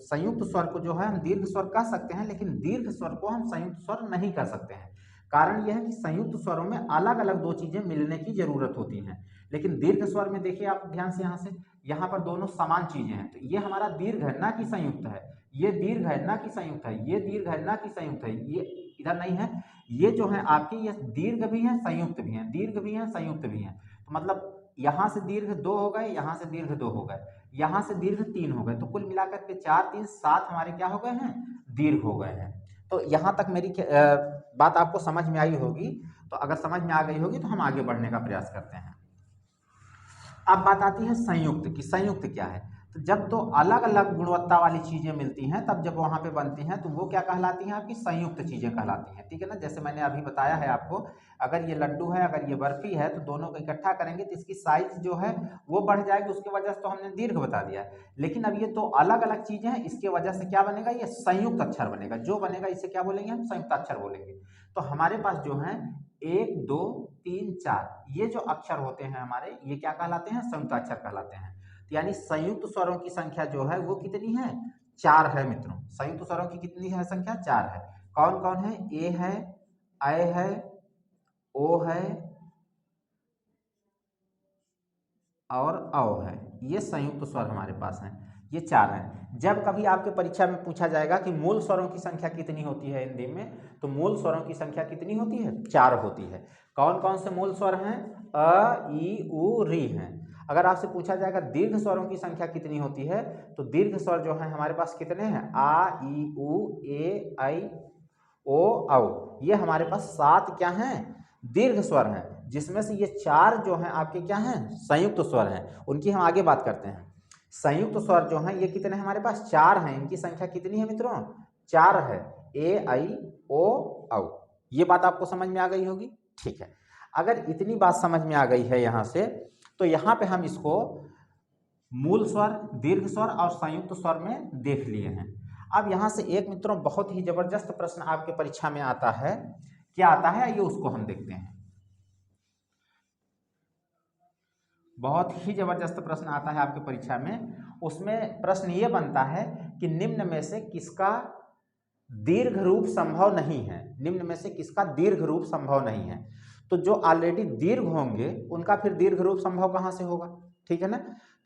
संयुक्त स्वर को जो है हम दीर्घ स्वर कह सकते हैं, लेकिन दीर्घ स्वर को हम संयुक्त स्वर नहीं कह सकते हैं। कारण यह है कि संयुक्त स्वरों में अलग अलग 2 चीजें मिलने की जरूरत होती हैं। लेकिन दीर्घ स्वर में देखिए आप ध्यान से, यहाँ पर दोनों समान चीजें हैं, तो ये हमारा दीर्घ है ना कि संयुक्त है, ये दीर्घ है ना कि संयुक्त है, ये दीर्घ है ना कि संयुक्त है, ये इधर नहीं है। ये जो है आपके, ये दीर्घ भी है संयुक्त भी है, दीर्घ भी है संयुक्त भी है। तो मतलब यहाँ से दीर्घ 2 हो गए, यहाँ से दीर्घ 2 हो गए, यहाँ से दीर्घ 3 हो गए, तो कुल मिलाकर के 4 3 7 हमारे क्या हो गए हैं, दीर्घ हो गए हैं। तो यहाँ तक मेरी बात आपको समझ में आई होगी। तो अगर समझ में आ गई होगी तो हम आगे बढ़ने का प्रयास करते हैं। अब बात आती है संयुक्त की, संयुक्त क्या है। तो जब 2 अलग अलग गुणवत्ता वाली चीजें मिलती हैं, तब जब वहां पे बनती हैं तो वो क्या कहलाती हैं, आपकी संयुक्त चीजें कहलाती हैं। ठीक है ना। जैसे मैंने अभी बताया है आपको, अगर ये लड्डू है, अगर ये बर्फी है, तो दोनों को इकट्ठा करेंगे तो इसकी साइज जो है वो बढ़ जाएगी, उसकी वजह से तो हमने दीर्घ बता दिया। लेकिन अब ये 2 अलग अलग चीजें हैं, इसके वजह से क्या बनेगा, ये संयुक्त अक्षर बनेगा। जो बनेगा इसे क्या बोलेंगे, हम संयुक्त अक्षर बोलेंगे। तो हमारे पास जो है 1 2 3 4 ये जो अक्षर होते हैं हमारे, ये क्या कहलाते हैं, संयुक्त अक्षर कहलाते हैं। तो यानी संयुक्त स्वरों की संख्या जो है वो कितनी है, 4 है मित्रों। संयुक्त स्वरों की कितनी है संख्या, 4 है। कौन कौन है, ए है, ऐ है, ओ है और औ है। ये संयुक्त स्वर हमारे पास हैं, ये 4 हैं। जब कभी आपके परीक्षा में पूछा जाएगा कि मूल स्वरों की संख्या कितनी होती है हिंदी में, तो मूल स्वरों की संख्या कितनी होती है, 4 होती है। कौन कौन से मूल स्वर हैं, अ ई उ री हैं। अगर आपसे पूछा जाएगा दीर्घ स्वरों की संख्या कितनी होती है, तो दीर्घ स्वर जो है हमारे पास कितने हैं, आ ई उ ए ऐ ओ औ। ये हमारे पास 7 क्या हैं, दीर्घ स्वर हैं, जिसमें से ये 4 जो हैं आपके क्या हैं, संयुक्त स्वर हैं। उनकी हम आगे बात करते हैं। संयुक्त स्वर जो हैं ये कितने हैं, हमारे पास 4 हैं। इनकी संख्या कितनी है मित्रों, 4 है, ए ऐ ओ औ। ये बात आपको समझ में आ गई होगी। ठीक है। अगर इतनी बात समझ में आ गई है यहाँ से, तो यहाँ पे हम इसको मूल स्वर, दीर्घ स्वर और संयुक्त स्वर में देख लिए हैं। अब यहाँ से एक मित्रों बहुत ही जबरदस्त प्रश्न आपके परीक्षा में आता है। क्या आता है, ये उसको हम देखते हैं। बहुत ही जबरदस्त प्रश्न आता है आपके परीक्षा में। उसमें प्रश्न ये बनता है कि निम्न में से किसका दीर्घ रूप संभव नहीं है, निम्न में से किसका दीर्घ रूप संभव नहीं है। तो जो ऑलरेडी दीर्घ होंगे उनका फिर दीर्घ रूप संभव कहाँ से होगा, ठीक है ना।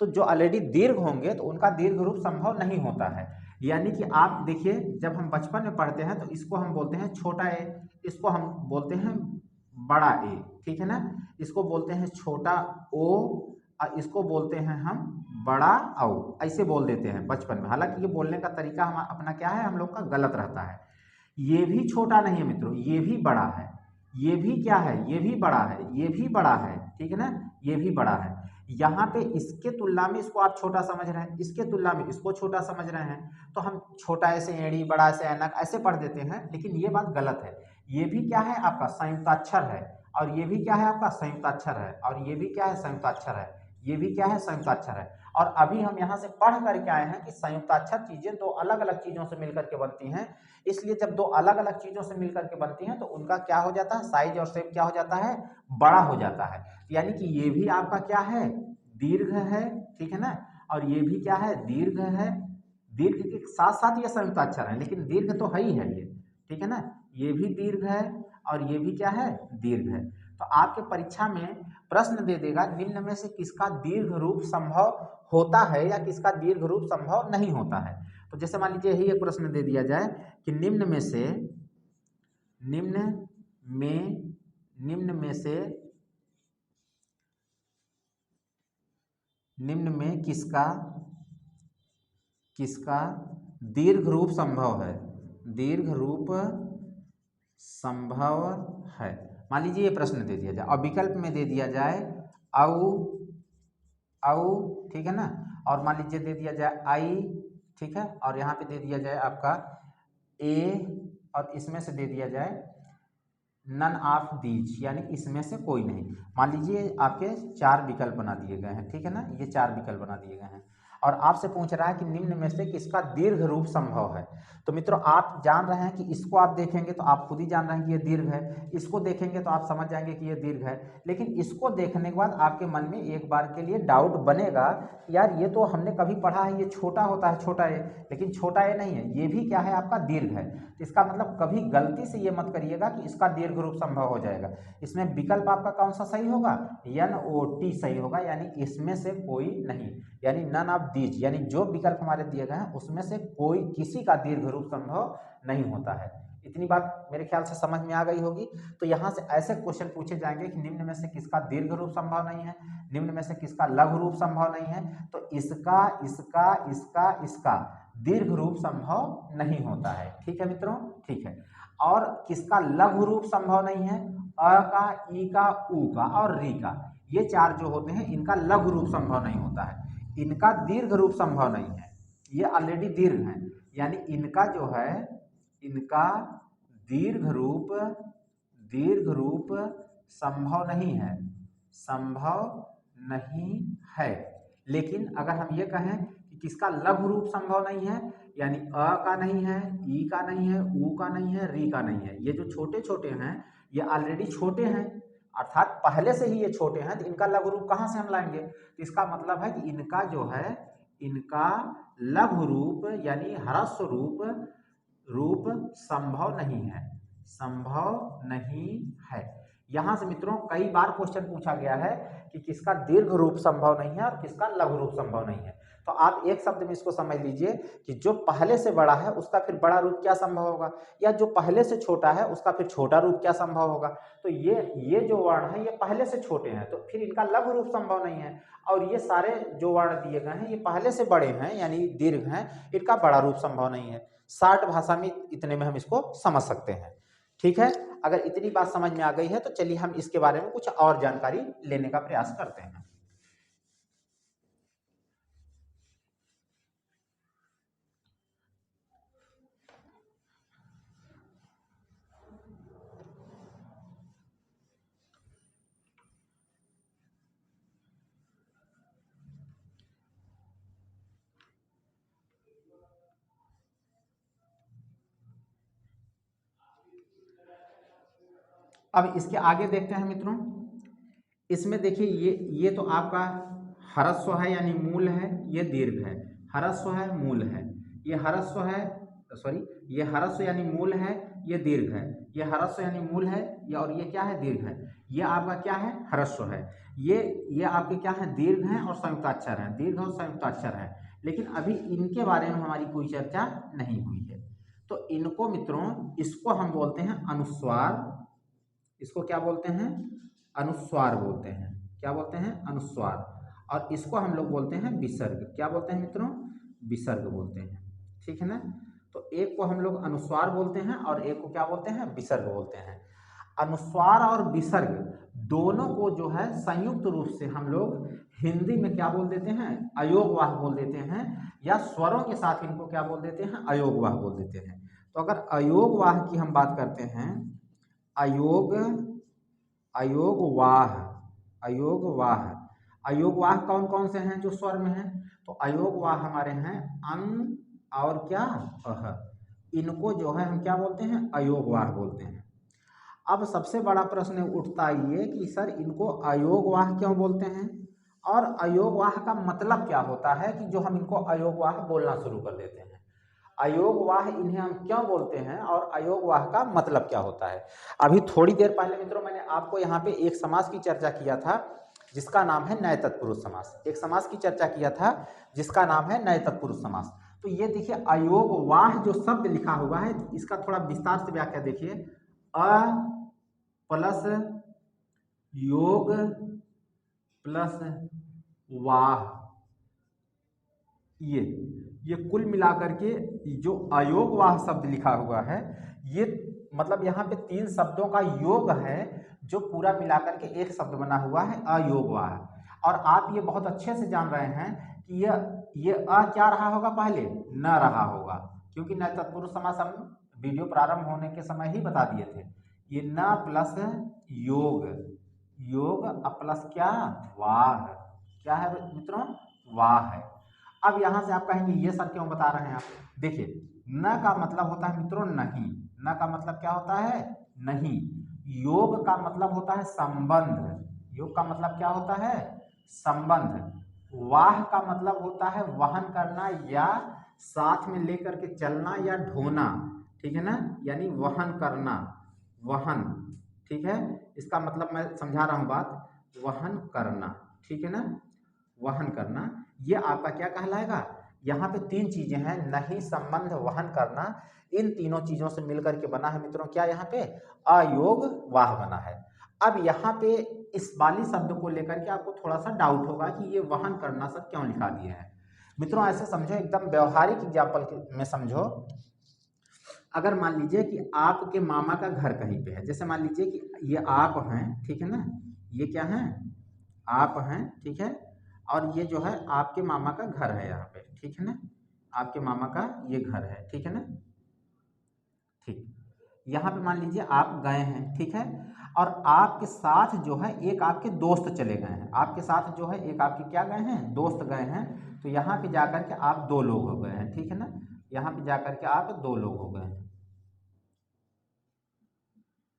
तो जो ऑलरेडी दीर्घ होंगे तो उनका दीर्घ रूप संभव नहीं होता है। यानी कि आप देखिए, जब हम बचपन में पढ़ते हैं तो इसको हम बोलते हैं छोटा ए, इसको हम बोलते हैं बड़ा ए, ठीक है ना। इसको बोलते हैं छोटा ओ और इसको बोलते हैं हम बड़ा औ, ऐसे बोल देते हैं बचपन में। हालांकि ये बोलने का तरीका हम अपना क्या है, हम लोग का गलत रहता है। ये भी छोटा नहीं है मित्रों, ये भी बड़ा है। ये भी क्या है, ये भी बड़ा है, ये भी बड़ा है, ठीक है ना, ये भी बड़ा है। यहाँ पे इसके तुलना में इसको आप छोटा समझ रहे हैं, इसके तुलना में इसको छोटा समझ रहे हैं, तो हम छोटा ऐसे एड़ी, बड़ा ऐसे ऐनक ऐसे पढ़ देते हैं। लेकिन ये बात गलत है। ये भी क्या है, आपका संयुक्ताक्षर है, और ये भी क्या है, आपका संयुक्ताक्षर है, और ये भी क्या है, संयुक्ताक्षर है, ये भी क्या है, संयुक्ताक्षर है। और अभी हम यहाँ से पढ़ करके आए हैं कि संयुक्ताक्षर चीजें 2 अलग अलग चीजों से मिलकर के बनती हैं। इसलिए जब 2 अलग अलग चीजों से मिलकर के बनती हैं तो उनका क्या हो जाता है, साइज और शेप क्या हो जाता है, बड़ा हो जाता है। यानी कि ये भी आपका क्या है, दीर्घ है, ठीक है ना, और ये भी क्या है, दीर्घ है, दीर्घ के साथ साथ ये संयुक्ताक्षर है, लेकिन दीर्घ तो है ही है ये, ठीक है ना। ये भी दीर्घ है और ये भी क्या है, दीर्घ है। तो आपके परीक्षा में प्रश्न दे देगा निम्न में से किसका दीर्घ रूप संभव होता है या किसका दीर्घ रूप संभव नहीं होता है। तो जैसे मान लीजिए यही एक प्रश्न दे दिया जाए कि निम्न में से किसका दीर्घ रूप संभव है, दीर्घ रूप संभव है। मान लीजिए ये प्रश्न दे दिया जाए और विकल्प में दे दिया जाए औ, ठीक है ना, और मान लीजिए दे दिया जाए आई, ठीक है, और यहाँ पे दे दिया जाए आपका ए, और इसमें से दे दिया जाए नन ऑफ दीज, यानी इसमें से कोई नहीं। मान लीजिए आपके 4 विकल्प बना दिए गए हैं, ठीक है ना, ये 4 विकल्प बना दिए गए हैं और आपसे पूछ रहा है कि निम्न में से किसका दीर्घ रूप संभव है। तो मित्रों आप जान रहे हैं कि इसको आप देखेंगे तो आप खुद ही जान रहे हैं कि ये दीर्घ है, इसको देखेंगे तो आप समझ जाएंगे कि ये दीर्घ है, लेकिन इसको देखने के बाद आपके मन में एक बार के लिए डाउट बनेगा, यार ये तो हमने कभी पढ़ा है ये छोटा होता है छोटा ए, लेकिन छोटा ए नहीं है, ये भी क्या है आपका दीर्घ है। तो इसका मतलब कभी गलती से ये मत करिएगा कि इसका दीर्घ रूप संभव हो जाएगा। इसमें विकल्प आपका कौन सा सही होगा, NOT सही होगा, यानी इसमें से कोई नहीं, यानी नन ऑफ दीज, यानी जो विकल्प हमारे दिए गए हैं उसमें से कोई किसी का दीर्घ रूप संभव नहीं होता है। इतनी बात मेरे ख्याल से समझ में आ गई होगी। तो यहाँ से ऐसे क्वेश्चन पूछे जाएंगे कि निम्न में से किसका दीर्घ रूप संभव नहीं है, निम्न में से किसका लघु रूप संभव नहीं है, तो इसका दीर्घ रूप संभव नहीं होता है, ठीक है मित्रों, ठीक है। और किसका लघु रूप संभव नहीं है, अ का, ई का, उ का और री का, ये 4 जो होते हैं इनका लघु रूप संभव नहीं होता है, इनका दीर्घ रूप संभव नहीं है, ये ऑलरेडी दीर्घ है, यानी इनका जो है इनका दीर्घ रूप संभव नहीं है, संभव नहीं है। लेकिन अगर हम ये कहें कि किसका लघु रूप संभव नहीं है, यानी अ का नहीं है, ई का नहीं है, उ का नहीं है, री का नहीं है, ये जो छोटे छोटे हैं ये ऑलरेडी छोटे हैं, अर्थात पहले से ही ये छोटे हैं, तो इनका लघु रूप कहाँ से हम लाएंगे। तो इसका मतलब है कि इनका जो है इनका लघु रूप यानी ह्रस्व रूप संभव नहीं है, संभव नहीं है। यहां से मित्रों कई बार क्वेश्चन पूछा गया है कि किसका दीर्घ रूप संभव नहीं है और किसका लघु रूप संभव नहीं है। तो आप एक शब्द में इसको समझ लीजिए कि जो पहले से बड़ा है उसका फिर बड़ा रूप क्या संभव होगा, या जो पहले से छोटा है उसका फिर छोटा रूप क्या संभव होगा। तो ये जो वर्ण है ये पहले से छोटे हैं तो फिर इनका लघु रूप संभव नहीं है, और ये सारे जो वर्ण दिए गए हैं ये पहले से बड़े हैं यानी दीर्घ हैं, इनका बड़ा रूप संभव नहीं है। शार्ट भाषा में इतने में हम इसको समझ सकते हैं, ठीक है। अगर इतनी बात समझ में आ गई है तो चलिए हम इसके बारे में कुछ और जानकारी लेने का प्रयास करते हैं। अब इसके आगे देखते हैं मित्रों, इसमें देखिए ये तो आपका ह्रस्व है यानी मूल है, ये दीर्घ है, ह्रस्व है मूल है, ये ह्रस्व है, सॉरी ये ह्रस्व यानी मूल है, ये दीर्घ है, ये ह्रस्व यानी मूल है, ये और ये क्या है दीर्घ है, ये आपका क्या है ह्रस्व है, ये आपके क्या है दीर्घ है और संयुक्ताक्षर है, दीर्घ और संयुक्ताक्षर है। लेकिन अभी इनके बारे में हमारी कोई चर्चा नहीं हुई है, तो इनको मित्रों इसको हम बोलते हैं अनुस्वार, इसको क्या बोलते हैं अनुस्वार बोलते हैं, क्या बोलते हैं अनुस्वार, और इसको हम लोग बोलते हैं विसर्ग, क्या बोलते हैं मित्रों विसर्ग बोलते हैं, ठीक है ना। तो एक को हम लोग अनुस्वार बोलते हैं और एक को क्या बोलते हैं विसर्ग बोलते हैं। अनुस्वार और विसर्ग दोनों को जो है संयुक्त रूप से हम लोग हिंदी में क्या बोल देते हैं अयोगवाह बोल देते हैं, या स्वरों के साथ इनको क्या बोल देते हैं अयोगवाह बोल देते हैं। तो अगर अयोगवाह की हम बात करते हैं, अयोगवाह कौन कौन से हैं जो स्वर में हैं, तो अयोगवाह हमारे हैं अं और क्या अह, इनको जो है हम क्या बोलते हैं अयोगवाह बोलते हैं। अब सबसे बड़ा प्रश्न उठता ये कि सर इनको अयोगवाह क्यों बोलते हैं, और अयोगवाह का मतलब क्या होता है कि जो हम इनको अयोगवाह बोलना शुरू कर देते हैं। अयोगवाह इन्हें हम क्यों बोलते हैं और अयोगवाह का मतलब क्या होता है। अभी थोड़ी देर पहले मित्रों मैंने आपको यहाँ पे एक समास की चर्चा किया था जिसका नाम है नए तत्पुरुष समास। एक समास की चर्चा किया था जिसका नाम है नए तत्पुरुष समास। तो ये देखिए अयोगवाह जो शब्द लिखा हुआ है इसका थोड़ा विस्तार से व्याख्या देखिए। अ प्लस योग प्लस वाह, ये कुल मिलाकर के जो अयोगवाह शब्द लिखा हुआ है ये मतलब यहाँ पे तीन शब्दों का योग है जो पूरा मिलाकर के एक शब्द बना हुआ है अयोगवाह। और आप ये बहुत अच्छे से जान रहे हैं कि ये क्या रहा होगा, पहले न रहा होगा, क्योंकि न तत्पुरुष समास हम वीडियो प्रारंभ होने के समय ही बता दिए थे। ये न प्लस योग, योग प्लस क्या, वाह, क्या है मित्रों, वाह है। अब यहां से आप कहेंगे ये सब क्यों बता रहे हैं आप। देखिए न का मतलब होता है मित्रों नहीं, न का मतलब क्या होता है, नहीं। योग का मतलब होता है संबंध, योग का मतलब क्या होता है, संबंध। वाह का मतलब होता है वहन करना या साथ में लेकर के चलना या ढोना, ठीक है ना, यानी वहन करना, वहन, ठीक है। इसका मतलब मैं समझा रहा हूं बात, वहन करना, ठीक है ना, वहन करना। ये आपका क्या कहलाएगा, यहाँ पे तीन चीजें हैं, नहीं, संबंध, वहन करना। इन तीनों चीजों से मिलकर के बना है मित्रों क्या, यहाँ पे अयोग वाह बना है। अब यहाँ पे इस वाली शब्द को लेकर के आपको थोड़ा सा डाउट होगा कि ये वहन करना सब क्यों लिखा दिया है। मित्रों ऐसे समझो, एकदम व्यवहारिक एग्जाम्पल में समझो। अगर मान लीजिए कि आपके मामा का घर कहीं पे है, जैसे मान लीजिए कि ये आप हैं, ठीक है ना, ये क्या है, आप हैं, ठीक है, और ये जो है आपके मामा का घर है यहाँ पे, ठीक है ना, आपके मामा का ये घर है, ठीक है ना, ठीक। यहाँ पे मान लीजिए आप गए हैं, ठीक है, और आपके साथ जो है एक आपके दोस्त चले गए हैं, आपके साथ जो है एक आपके क्या गए हैं, दोस्त गए हैं। तो यहाँ पे जाकर के आप दो लोग हो गए हैं, ठीक है ना, यहाँ पे जाकर के आप दो लोग हो गए हैं,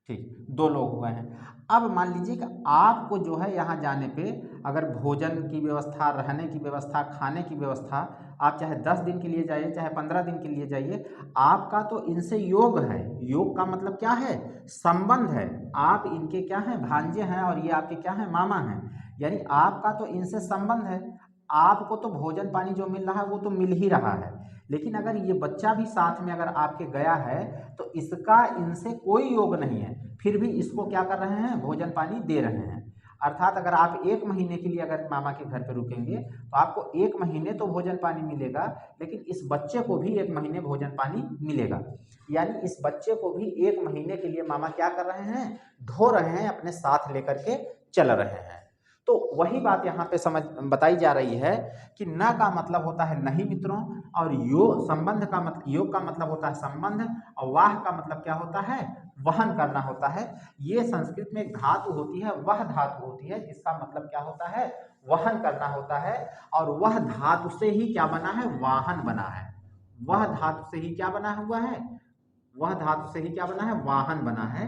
ठीक, दो लोग हुए हैं। अब मान लीजिए कि आपको जो है यहाँ जाने पे अगर भोजन की व्यवस्था, रहने की व्यवस्था, खाने की व्यवस्था, आप चाहे 10 दिन के लिए जाइए चाहे 15 दिन के लिए जाइए, आपका तो इनसे योग है। योग का मतलब क्या है, संबंध है। आप इनके क्या हैं, भांजे हैं, और ये आपके क्या हैं, मामा हैं, यानी आपका तो इनसे संबंध है। आपको तो भोजन पानी जो मिल रहा है वो तो मिल ही रहा है, लेकिन अगर ये बच्चा भी साथ में अगर आपके गया है तो इसका इनसे कोई योग नहीं है, फिर भी इसको क्या कर रहे हैं, भोजन पानी दे रहे हैं। अर्थात अगर आप 1 महीने के लिए अगर मामा के घर पे रुकेंगे तो आपको 1 महीने तो भोजन पानी मिलेगा, लेकिन इस बच्चे को भी 1 महीने भोजन पानी मिलेगा। यानी इस बच्चे को भी 1 महीने के लिए मामा क्या कर रहे हैं, ढो रहे हैं, अपने साथ लेकर के चल रहे हैं। तो वही बात यहाँ पे समझ बताई जा रही है कि न का मतलब होता है नहीं मित्रों, और योग संबंध का मतलब, योग का मतलब होता है संबंध, और वाह का मतलब क्या होता है, वहन करना होता है। ये संस्कृत में एक धातु होती है, वह धातु होती है जिसका मतलब क्या होता है, वहन करना होता है। और वह धातु से ही क्या बना है, वाहन बना है। वह धातु से ही क्या बना हुआ है, वह धातु से ही क्या बना है, वाहन बना है।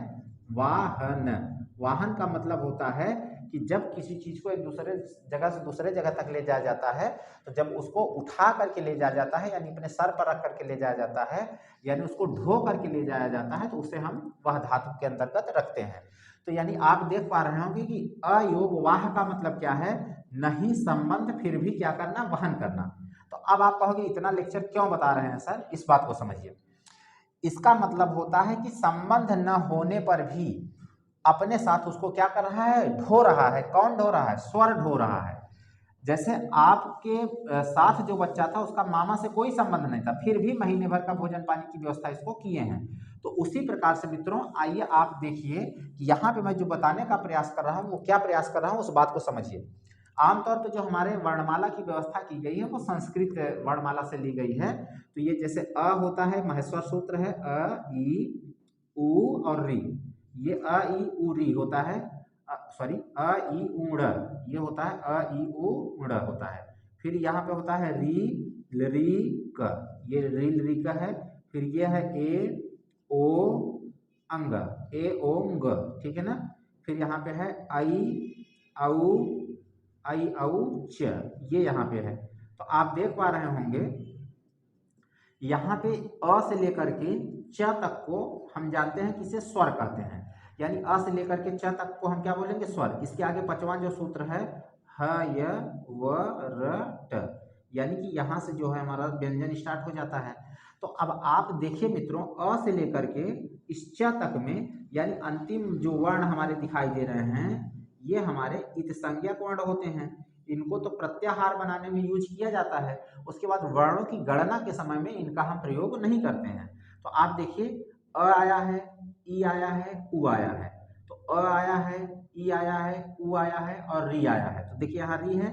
वाहन, वाहन का मतलब होता है कि जब किसी चीज को एक दूसरे जगह से दूसरे जगह तक ले जाया जाता है, तो जब उसको उठा करके ले जाया जाता है, यानी अपने सर पर रख करके ले जाया जाता है, यानी उसको ढो करके ले जाया जाता है, तो उसे हम वह धातु के अंतर्गत रखते हैं। तो यानी आप देख पा रहे होंगे कि अयोग वाह का मतलब क्या है, नहीं, संबंध, फिर भी क्या करना, वहन करना। तो अब आप कहोगे इतना लेक्चर क्यों बता रहे हैं सर, इस बात को समझिए। इसका मतलब होता है कि संबंध न होने पर भी अपने साथ उसको क्या कर रहा है, ढो रहा है। कौन ढो रहा है, स्वर ढो रहा है। जैसे आपके साथ जो बच्चा था उसका मामा से कोई संबंध नहीं था, फिर भी महीने भर का भोजन पानी की व्यवस्था इसको किए हैं। तो उसी प्रकार से मित्रों आइए आप देखिए कि यहाँ पे मैं जो बताने का प्रयास कर रहा हूँ वो क्या प्रयास कर रहा हूँ, उस बात को समझिए। आमतौर पर जो हमारे वर्णमाला की व्यवस्था की गई है वो संस्कृत वर्णमाला से ली गई है। तो ये जैसे अ होता है, महेश्वर सूत्र है, अ ई उ और री, ये अ ई उ री होता है, सॉरी अ ई उ ड़, ये होता है अ ई उ ड़ होता है। फिर यहाँ पे होता है री ल री क, ये री ल री क है। फिर ये है ए ओ अंग, ए ओ ग, ठीक है ना। फिर यहाँ पे है आई औ आई औ च, ये यहाँ पे है। तो आप देख पा रहे होंगे यहाँ पे अ से लेकर के च तक को हम जानते हैं किसे स्वर कहते हैं, यानी अ से लेकर के च तक को हम क्या बोलेंगे स्वर। इसके आगे पांचवा जो सूत्र है ह य व र ट, यानी कि यहाँ से जो है हमारा व्यंजन स्टार्ट हो जाता है। तो अब आप देखिए मित्रों, अ से लेकर के इस च तक में यानी अंतिम जो वर्ण हमारे दिखाई दे रहे हैं ये हमारे इत्संज्ञक वर्ण होते हैं। इनको तो प्रत्याहार बनाने में यूज किया जाता है, उसके बाद वर्णों की गणना के समय में इनका हम प्रयोग नहीं करते हैं। तो आप देखिए अ आया है, ई आया है, उ आया है। तो अ आया है, ई आया है, उ आया है और री आया है। तो देखिए यहाँ री है।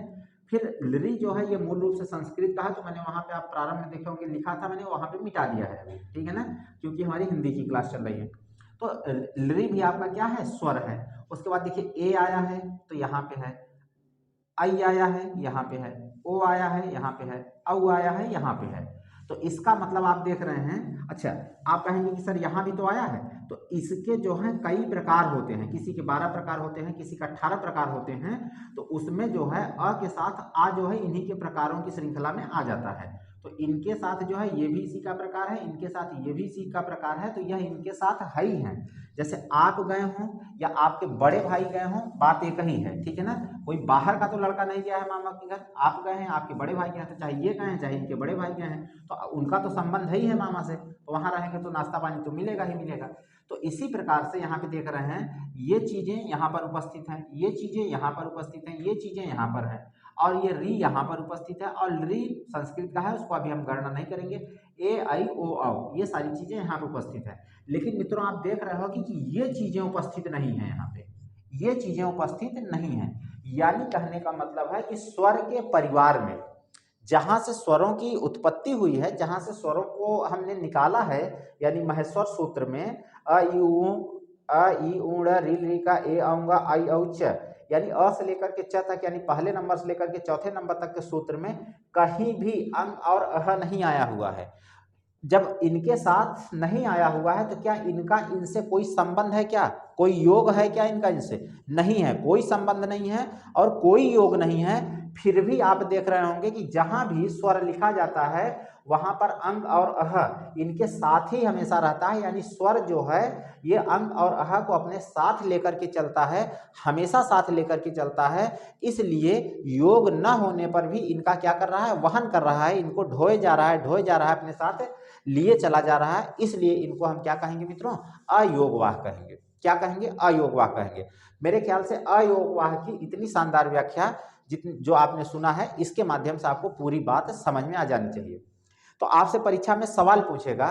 फिर री जो है ये मूल रूप से संस्कृत का है, तो मैंने वहां पे आप प्रारंभ में देखे होंगे लिखा था, मैंने वहां पे मिटा दिया है अभी, ठीक है ना, क्योंकि हमारी हिंदी की क्लास चल रही है। तो री भी आपका क्या है स्वर है। उसके बाद देखिए ए आया है तो यहाँ पे है, आई आया है यहाँ पे है, ओ आया है यहाँ पे है, औ आया है यहाँ पे है। तो इसका मतलब आप देख रहे हैं। अच्छा, आप कहेंगे कि सर यहाँ भी तो आया है, तो इसके जो है कई प्रकार होते हैं, किसी के 12 प्रकार होते हैं, किसी का 18 प्रकार होते हैं। तो उसमें जो है अ के साथ आ जो है इन्हीं के प्रकारों की श्रृंखला में आ जाता है। तो इनके साथ जो है ये भी इसी का प्रकार है, इनके साथ ये भी इसी का प्रकार है, तो यह इनके साथ है ही है। जैसे आप गए हों या आपके बड़े भाई गए हों, बात एक ही है, ठीक है ना। कोई बाहर का तो लड़का नहीं गया है मामा के घर, आप गए हैं, आपके बड़े भाई गए हैं, तो चाहे ये गए हैं चाहे इनके बड़े भाई गए हैं, तो उनका तो संबंध है ही है मामा से, तो वहां रहेंगे तो नाश्ता पानी तो मिलेगा ही मिलेगा। तो इसी प्रकार से यहाँ पे देख रहे हैं ये चीजें यहाँ पर उपस्थित हैं, ये चीजें यहाँ पर उपस्थित हैं, ये चीजें यहाँ पर हैं, और ये री यहाँ पर उपस्थित है। और री संस्कृत का है, उसको अभी हम गणना नहीं करेंगे। ए आई ओ औ ये सारी चीजें यहाँ पर उपस्थित है। लेकिन मित्रों आप देख रहे हो कि ये चीजें उपस्थित नहीं है, यहाँ पे ये चीजें उपस्थित नहीं है। यानी कहने का मतलब है कि स्वर के परिवार में जहां से स्वरों की उत्पत्ति हुई है, जहां से स्वरों को हमने निकाला है, यानी महेश्वर सूत्र में अ ई उ ऋ री का ए औंगा आई औ च, यानी अ से लेकर के च तक, यानी पहले नंबर से लेकर के चौथे नंबर तक के सूत्र में कहीं भी अंग और अह नहीं आया हुआ है। जब इनके साथ नहीं आया हुआ है तो क्या इनका इनसे कोई संबंध है, क्या कोई योग है क्या इनका इनसे? नहीं है, कोई संबंध नहीं है और कोई योग नहीं है। फिर भी आप देख रहे होंगे कि जहां भी स्वर लिखा जाता है वहां पर अंग और अह इनके साथ ही हमेशा रहता है, यानी स्वर जो है ये अंग और अह को अपने साथ लेकर के चलता है, हमेशा साथ लेकर के चलता है। इसलिए योग न होने पर भी इनका क्या कर रहा है, वहन कर रहा है, इनको ढोए जा रहा है, ढोए जा रहा है, अपने साथ लिए चला जा रहा है। इसलिए इनको हम क्या कहेंगे मित्रों, अयोगवाह कहेंगे। क्या कहेंगे? अयोगवाह कहेंगे। मेरे ख्याल से अयोगवाह की इतनी शानदार व्याख्या जितनी जो आपने सुना है, इसके माध्यम से आपको पूरी बात समझ में आ जानी चाहिए। तो आपसे परीक्षा में सवाल पूछेगा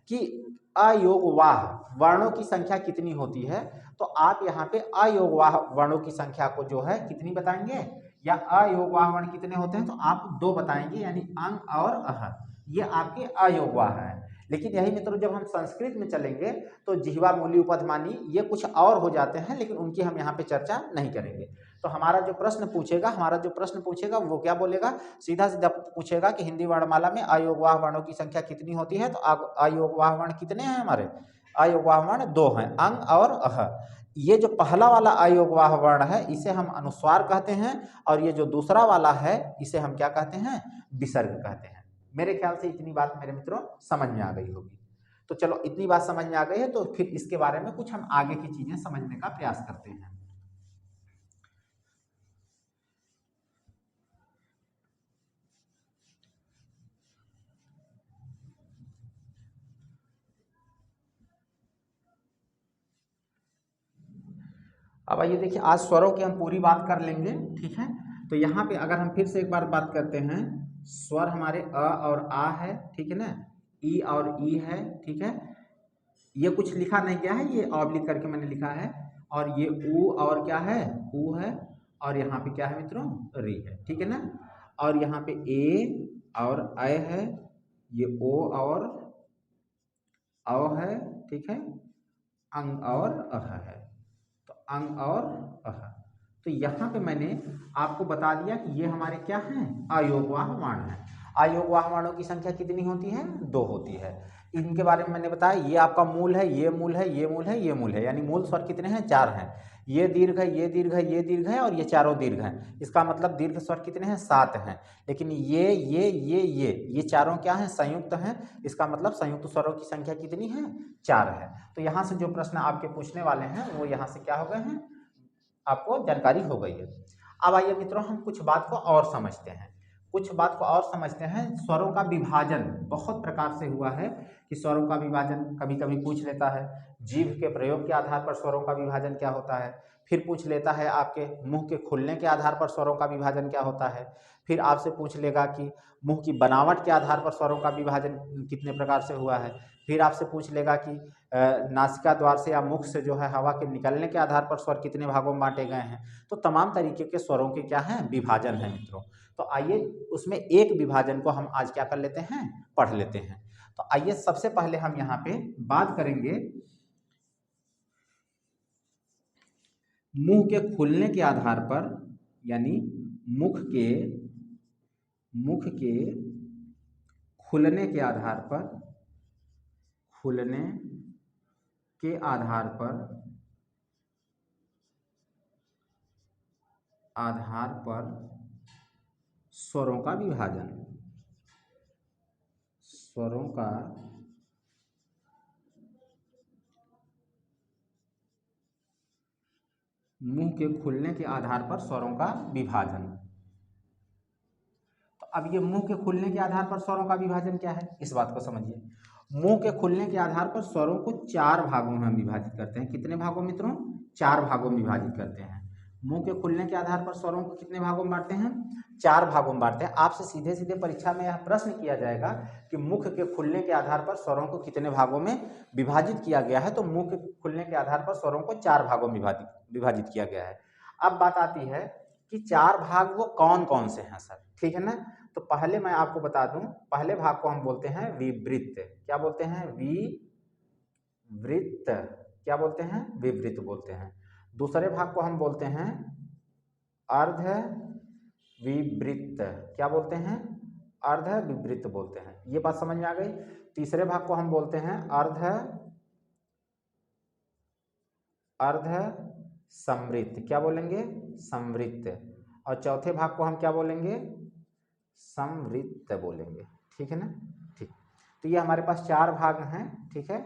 कि अयोगवाह वर्णों की संख्या कितनी होती है, तो आप यहाँ पे अयोगवाह वर्णों की संख्या को जो है कितनी बताएंगे, या अयोगवाह वर्ण कितने होते हैं, तो आप 2 बताएंगे, यानी अंग और अह, ये आपके अयोगवाह है। लेकिन यही मित्रों जब हम संस्कृत में चलेंगे तो जिह्वा मूली उपधमानी ये कुछ और हो जाते हैं, लेकिन उनकी हम यहाँ पे चर्चा नहीं करेंगे। तो हमारा जो प्रश्न पूछेगा वो क्या बोलेगा, सीधा सीधा पूछेगा कि हिंदी वर्णमाला में अयोगवाह वर्णों की संख्या कितनी होती है। तो अयोगवाह वर्ण कितने हैं हमारे? अयोगवाह वर्ण 2 हैं, अंग और अह। ये जो पहला वाला अयोगवाह वर्ण है इसे हम अनुस्वार कहते हैं, और ये जो दूसरा वाला है इसे हम क्या कहते हैं, विसर्ग कहते हैं। मेरे ख्याल से इतनी बात मेरे मित्रों समझ में आ गई होगी। तो चलो इतनी बात समझ में आ गई है, तो फिर इसके बारे में कुछ हम आगे की चीजें समझने का प्रयास करते हैं। अब आइए देखिए, आज स्वरों की हम पूरी बात कर लेंगे, ठीक है। तो यहाँ पे अगर हम फिर से एक बार बात करते हैं, स्वर हमारे अ और आ है, ठीक है ना, ई और ई है, ठीक है। ये कुछ लिखा नहीं गया है, ये ऑब्लिक करके मैंने लिखा है। और ये ऊ और क्या है, ऊ है। और यहाँ पे क्या है मित्रों, री है, ठीक है ना। और यहाँ पे ए और अ है, ये ओ और औ है, ठीक है। अंग और अह है, तो अंग और अह। तो यहाँ पे मैंने आपको बता दिया कि ये हमारे क्या हैं, अयोगवाह वर्ण है। अयोगवाह वर्णों की संख्या कितनी होती है? 2 होती है। इनके बारे में मैंने बताया, ये आपका मूल है, ये मूल है, ये मूल है, ये मूल है, यानी मूल स्वर कितने हैं? 4 हैं। ये दीर्घ है, ये दीर्घ है, ये दीर्घ है और ये चारों दीर्घ हैं। इसका मतलब दीर्घ स्वर कितने हैं? 7 हैं। लेकिन ये चारों क्या हैं? संयुक्त हैं। इसका मतलब संयुक्त स्वरों की संख्या कितनी है? 4 है। तो यहाँ से जो प्रश्न आपके पूछने वाले हैं वो यहाँ से क्या हो गए हैं? आपको जानकारी हो गई है। अब आइए मित्रों, हम कुछ बात को और समझते हैं। स्वरों का विभाजन बहुत प्रकार से हुआ है कि स्वरों का विभाजन कभी कभी पूछ लेता है जीभ के प्रयोग के आधार पर स्वरों का विभाजन क्या होता है, फिर पूछ लेता है आपके मुंह के खुलने के आधार पर स्वरों का विभाजन क्या होता है, फिर आपसे पूछ लेगा कि मुंह की बनावट के आधार पर स्वरों का विभाजन कितने प्रकार से हुआ है, फिर आपसे पूछ लेगा कि नासिका द्वार से या मुख से जो है हवा के निकलने के आधार पर स्वर कितने भागों में बांटे गए हैं। तो तमाम तरीके के स्वरों के क्या हैं? विभाजन है मित्रों। तो आइए उसमें एक विभाजन को हम आज क्या कर लेते हैं? पढ़ लेते हैं। तो आइए सबसे पहले हम यहाँ पे बात करेंगे मुंह के खुलने के आधार पर, यानी मुख के खुलने के आधार पर स्वरों का विभाजन, मुंह के खुलने के आधार पर स्वरों का विभाजन। तो अब ये मुंह के खुलने के आधार पर स्वरों का विभाजन क्या है, इस बात को समझिए। मुंह के खुलने के आधार पर स्वरों को 4 भागों में हम विभाजित करते हैं। कितने भागों मित्रों? 4 भागों में विभाजित करते हैं। मुंह के खुलने के आधार पर स्वरों को कितने भागों में बांटते हैं? 4 भागों में बांटते हैं। आपसे सीधे सीधे परीक्षा में यह प्रश्न किया जाएगा कि मुख के खुलने के आधार पर स्वरों को कितने भागों में विभाजित किया गया है। तो मुंह के खुलने के आधार पर स्वरों को 4 भागों में विभाजित किया गया है। अब बात आती है कि 4 भाग वो कौन कौन से हैं सर, ठीक है ना। तो पहले मैं आपको बता दूं, पहले भाग को हम बोलते हैं विवृत। क्या बोलते हैं? विवृत। क्या बोलते हैं? विवृत बोलते हैं। दूसरे भाग को हम बोलते हैं अर्ध विवृत। क्या बोलते हैं? अर्ध विवृत बोलते हैं। ये बात समझ में आ गई। तीसरे भाग को हम बोलते हैं अर्ध समृत। क्या बोलेंगे? समृत। और चौथे भाग को हम क्या बोलेंगे? समृत बोलेंगे। ठीक है ना। ठीक। तो ये हमारे पास 4 भाग हैं, ठीक है।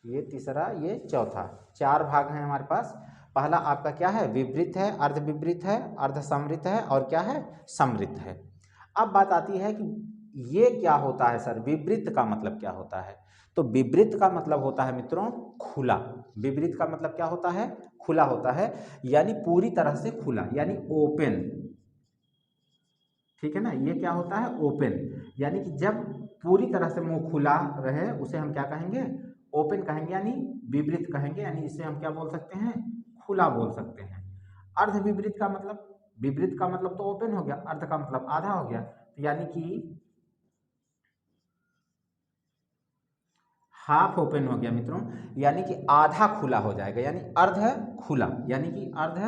ये तीसरा, ये चौथा, 4 भाग हैं हमारे पास। पहला आपका क्या है? विवृत है, अर्ध विवृत है, अर्ध समृत है और क्या है? समृत है। अब बात आती है कि ये क्या होता है सर? विवृत का मतलब क्या होता है? तो विवृत का मतलब होता है मित्रों खुला। विवृत का मतलब क्या होता है? खुला होता है, यानी पूरी तरह से खुला, यानी ओपन। ठीक है ना। ये क्या होता है? ओपन। यानी कि जब पूरी तरह से मुंह खुला रहे उसे हम क्या कहेंगे? ओपन कहेंगे, यानी विवृत कहेंगे। यानी इसे हम क्या बोल सकते हैं? खुला बोल सकते हैं। अर्ध विवृत का मतलब, विवृत का मतलब तो ओपन हो गया, अर्ध का मतलब आधा हो गया। तो यानी कि हाफ ओपन हो गया मित्रों, यानी कि आधा खुला हो जाएगा, यानी अर्ध खुला, यानी कि अर्ध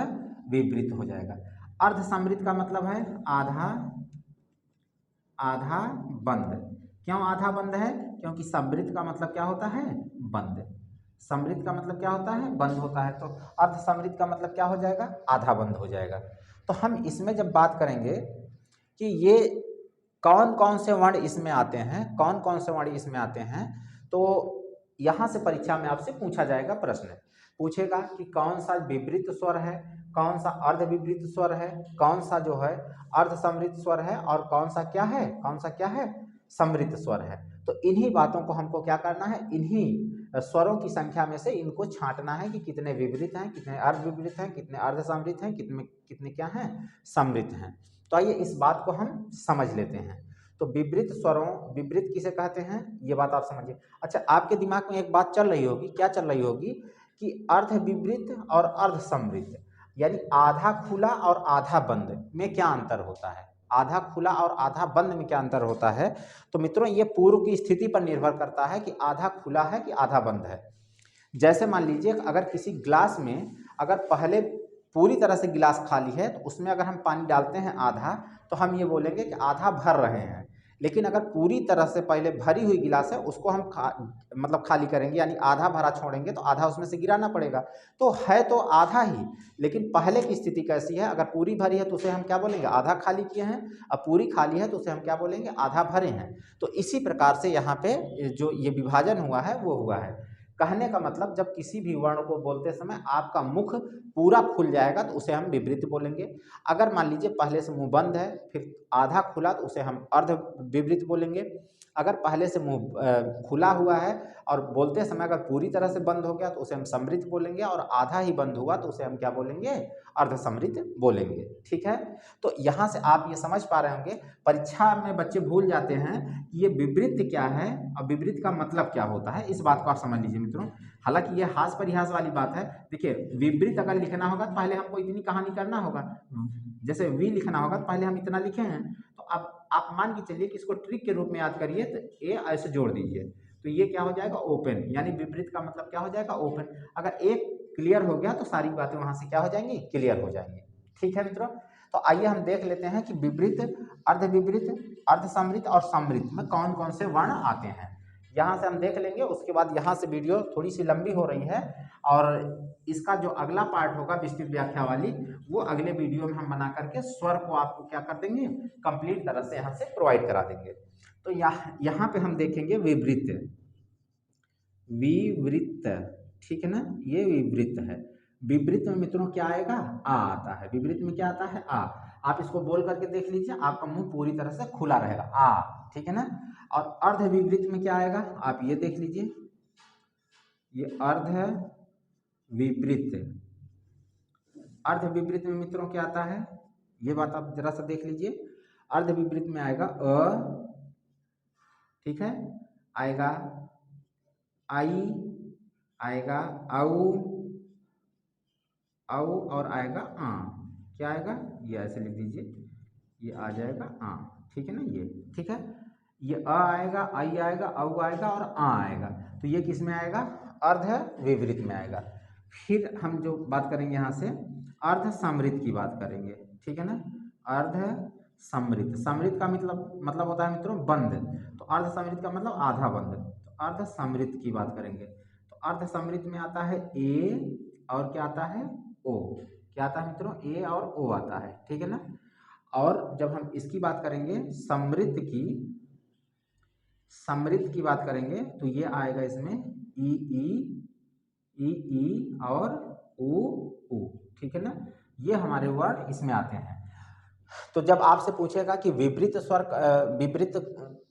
विवृत हो जाएगा। अर्ध समृत का मतलब है आधा बंद। क्यों आधा बंद है? क्योंकि समृत का मतलब क्या होता है? बंद। समृत का मतलब क्या होता है? बंद होता है। तो अर्ध समृत का मतलब क्या हो जाएगा? आधा बंद हो जाएगा। तो हम इसमें जब बात करेंगे कि ये कौन कौन से वर्ण इसमें आते हैं, कौन कौन से वर्ण इसमें आते हैं, तो यहाँ से परीक्षा में आपसे पूछा जाएगा, प्रश्न पूछेगा कि कौन सा विवृत स्वर है, कौन सा अर्ध विवृत स्वर है, कौन सा जो है अर्ध समृत स्वर है और कौन सा क्या है? समृत स्वर है। तो इन्हीं बातों को हमको क्या करना है? इन्हीं स्वरों की संख्या में से इनको छांटना है कि कितने विवृत हैं, कितने अर्ध विवृत हैं, कितने अर्ध समृत हैं, कितने क्या हैं? समृत हैं। तो आइए इस बात को हम समझ लेते हैं। तो विवृत स्वरों, विवृत किसे कहते हैं, ये बात आप समझिए। अच्छा, आपके दिमाग में एक बात चल रही होगी, क्या चल रही होगी कि अर्ध विवृत और अर्ध समृत, यानी आधा खुला और आधा बंद में क्या अंतर होता है? आधा खुला और आधा बंद में क्या अंतर होता है? तो मित्रों ये पूर्व की स्थिति पर निर्भर करता है कि आधा खुला है कि आधा बंद है। जैसे मान लीजिए अगर किसी ग्लास में अगर पहले पूरी तरह से गिलास खाली है तो उसमें अगर हम पानी डालते हैं आधा, तो हम ये बोलेंगे कि आधा भर रहे हैं। लेकिन अगर पूरी तरह से पहले भरी हुई गिलास है उसको हम मतलब खाली करेंगे, यानी आधा भरा छोड़ेंगे तो आधा उसमें से गिराना पड़ेगा। तो है तो आधा ही, लेकिन पहले की स्थिति कैसी है, अगर पूरी भरी है तो उसे हम क्या बोलेंगे, आधा खाली किए हैं। अब पूरी खाली है तो उसे हम क्या बोलेंगे, आधा भरे हैं। तो इसी प्रकार से यहाँ पे जो ये विभाजन हुआ है वो हुआ है। कहने का मतलब जब किसी भी वर्ण को बोलते समय आपका मुख पूरा खुल जाएगा तो उसे हम विवृत बोलेंगे। अगर मान लीजिए पहले से मुंह बंद है फिर आधा खुला तो उसे हम अर्ध विवृत बोलेंगे। अगर पहले से मुंह खुला हुआ है और बोलते समय अगर पूरी तरह से बंद हो गया तो उसे हम समृत बोलेंगे, और आधा ही बंद हुआ तो उसे हम क्या बोलेंगे, अर्ध समृत बोलेंगे। ठीक है, तो यहाँ से आप ये समझ पा रहे होंगे, परीक्षा में बच्चे भूल जाते हैं कि ये विवृत क्या है और विवृत का मतलब क्या होता है। इस बात को आप समझ लीजिए मित्रों। हालांकि ये हास परिहास वाली बात है। देखिए विवृत अगर लिखना होगा तो पहले हमको इतनी कहानी करना होगा, जैसे वी लिखना होगा तो पहले हम इतना लिखे हैं। तो अब आप मान के चलिए कि इसको ट्रिक के रूप में याद करिए, तो ए ऐसे जोड़ दीजिए तो ये क्या हो जाएगा, ओपन, यानी विपरीत का मतलब क्या हो जाएगा, ओपन। अगर एक क्लियर हो गया तो सारी बातें वहां से क्या हो जाएंगी, क्लियर हो जाएंगी। ठीक है मित्रों, तो आइए हम देख लेते हैं कि विपरीत, अर्ध विपरीत, अर्ध समृत और समृत में कौन कौन से वर्ण आते हैं। यहाँ से हम देख लेंगे, उसके बाद यहाँ से वीडियो थोड़ी सी लंबी हो रही है और इसका जो अगला पार्ट होगा विस्तृत व्याख्या वाली, वो अगले वीडियो में हम बना करके स्वर को आपको क्या कर देंगे, कंप्लीट तरह से यहाँ से प्रोवाइड करा देंगे। तो यहाँ पे हम देखेंगे विवृत, विवृत, ठीक है ना, ये विवृत है। विवृत में मित्रों क्या आएगा, आ आता है। विवृत में क्या आता है, आ। आप इसको बोल करके देख लीजिए, आपका मुंह पूरी तरह से खुला रहेगा, आ, ठीक है ना। और अर्ध विवृत में क्या आएगा, आप ये देख लीजिए, ये अर्ध विपरीत। अर्ध विपरीत में मित्रों क्या आता है, ये बात आप जरा सा देख लीजिए। अर्ध विपरीत में आएगा अ, ठीक है, आएगा आई, आएगा औ, और आएगा आ। क्या आएगा, ये ऐसे लिख दीजिए, ये आ जाएगा आ, ठीक है ना, ये ठीक है। ये अ आएगा, आई आएगा, औ आएगा और आ आएगा, तो ये किस में आएगा, अर्ध विपरीत में आएगा। फिर हम जो बात करेंगे यहाँ से अर्ध समृत की बात करेंगे, ठीक है ना। अर्ध समृत, समृत का मतलब होता है मित्रों बंद, तो अर्ध समृत का मतलब आधा बंद। तो अर्ध समृत की बात करेंगे तो अर्ध समृत में आता है ए और क्या आता है, ओ। क्या आता है मित्रों, ए और ओ आता है, ठीक है ना। और जब हम इसकी बात करेंगे समृत की, समृत की बात करेंगे तो ये आएगा इसमें ई ई और ऊ, ठीक है ना। ये हमारे वर्ड इसमें आते हैं। तो जब आपसे पूछेगा कि विपरीत स्वर, विपरीत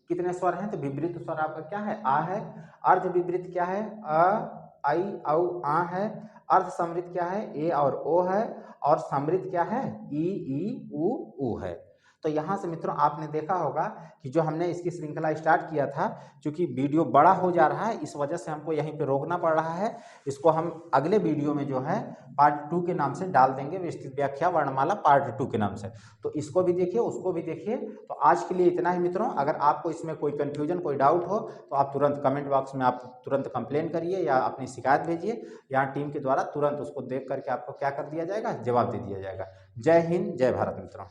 कितने स्वर हैं, तो विपरीत स्वर आपका क्या है, आ है। अर्ध विपरीत क्या है, अ, आई, औ, आ है। अर्ध समृत क्या है, ए और ओ है। और समृत क्या है, ई ऊ है। तो यहाँ से मित्रों आपने देखा होगा कि जो हमने इसकी श्रृंखला स्टार्ट किया था, क्योंकि वीडियो बड़ा हो जा रहा है इस वजह से हमको यहीं पे रोकना पड़ रहा है। इसको हम अगले वीडियो में जो है पार्ट 2 के नाम से डाल देंगे, विस्तृत व्याख्या वर्णमाला पार्ट 2 के नाम से। तो इसको भी देखिए, उसको भी देखिए। तो आज के लिए इतना ही मित्रों। अगर आपको इसमें कोई कंफ्यूजन, कोई डाउट हो तो आप तुरंत कमेंट बॉक्स में आप तुरंत कंप्लेन करिए या अपनी शिकायत भेजिए। यहाँ टीम के द्वारा तुरंत उसको देख करके आपको क्या कर दिया जाएगा, जवाब दे दिया जाएगा। जय हिंद, जय भारत मित्रों।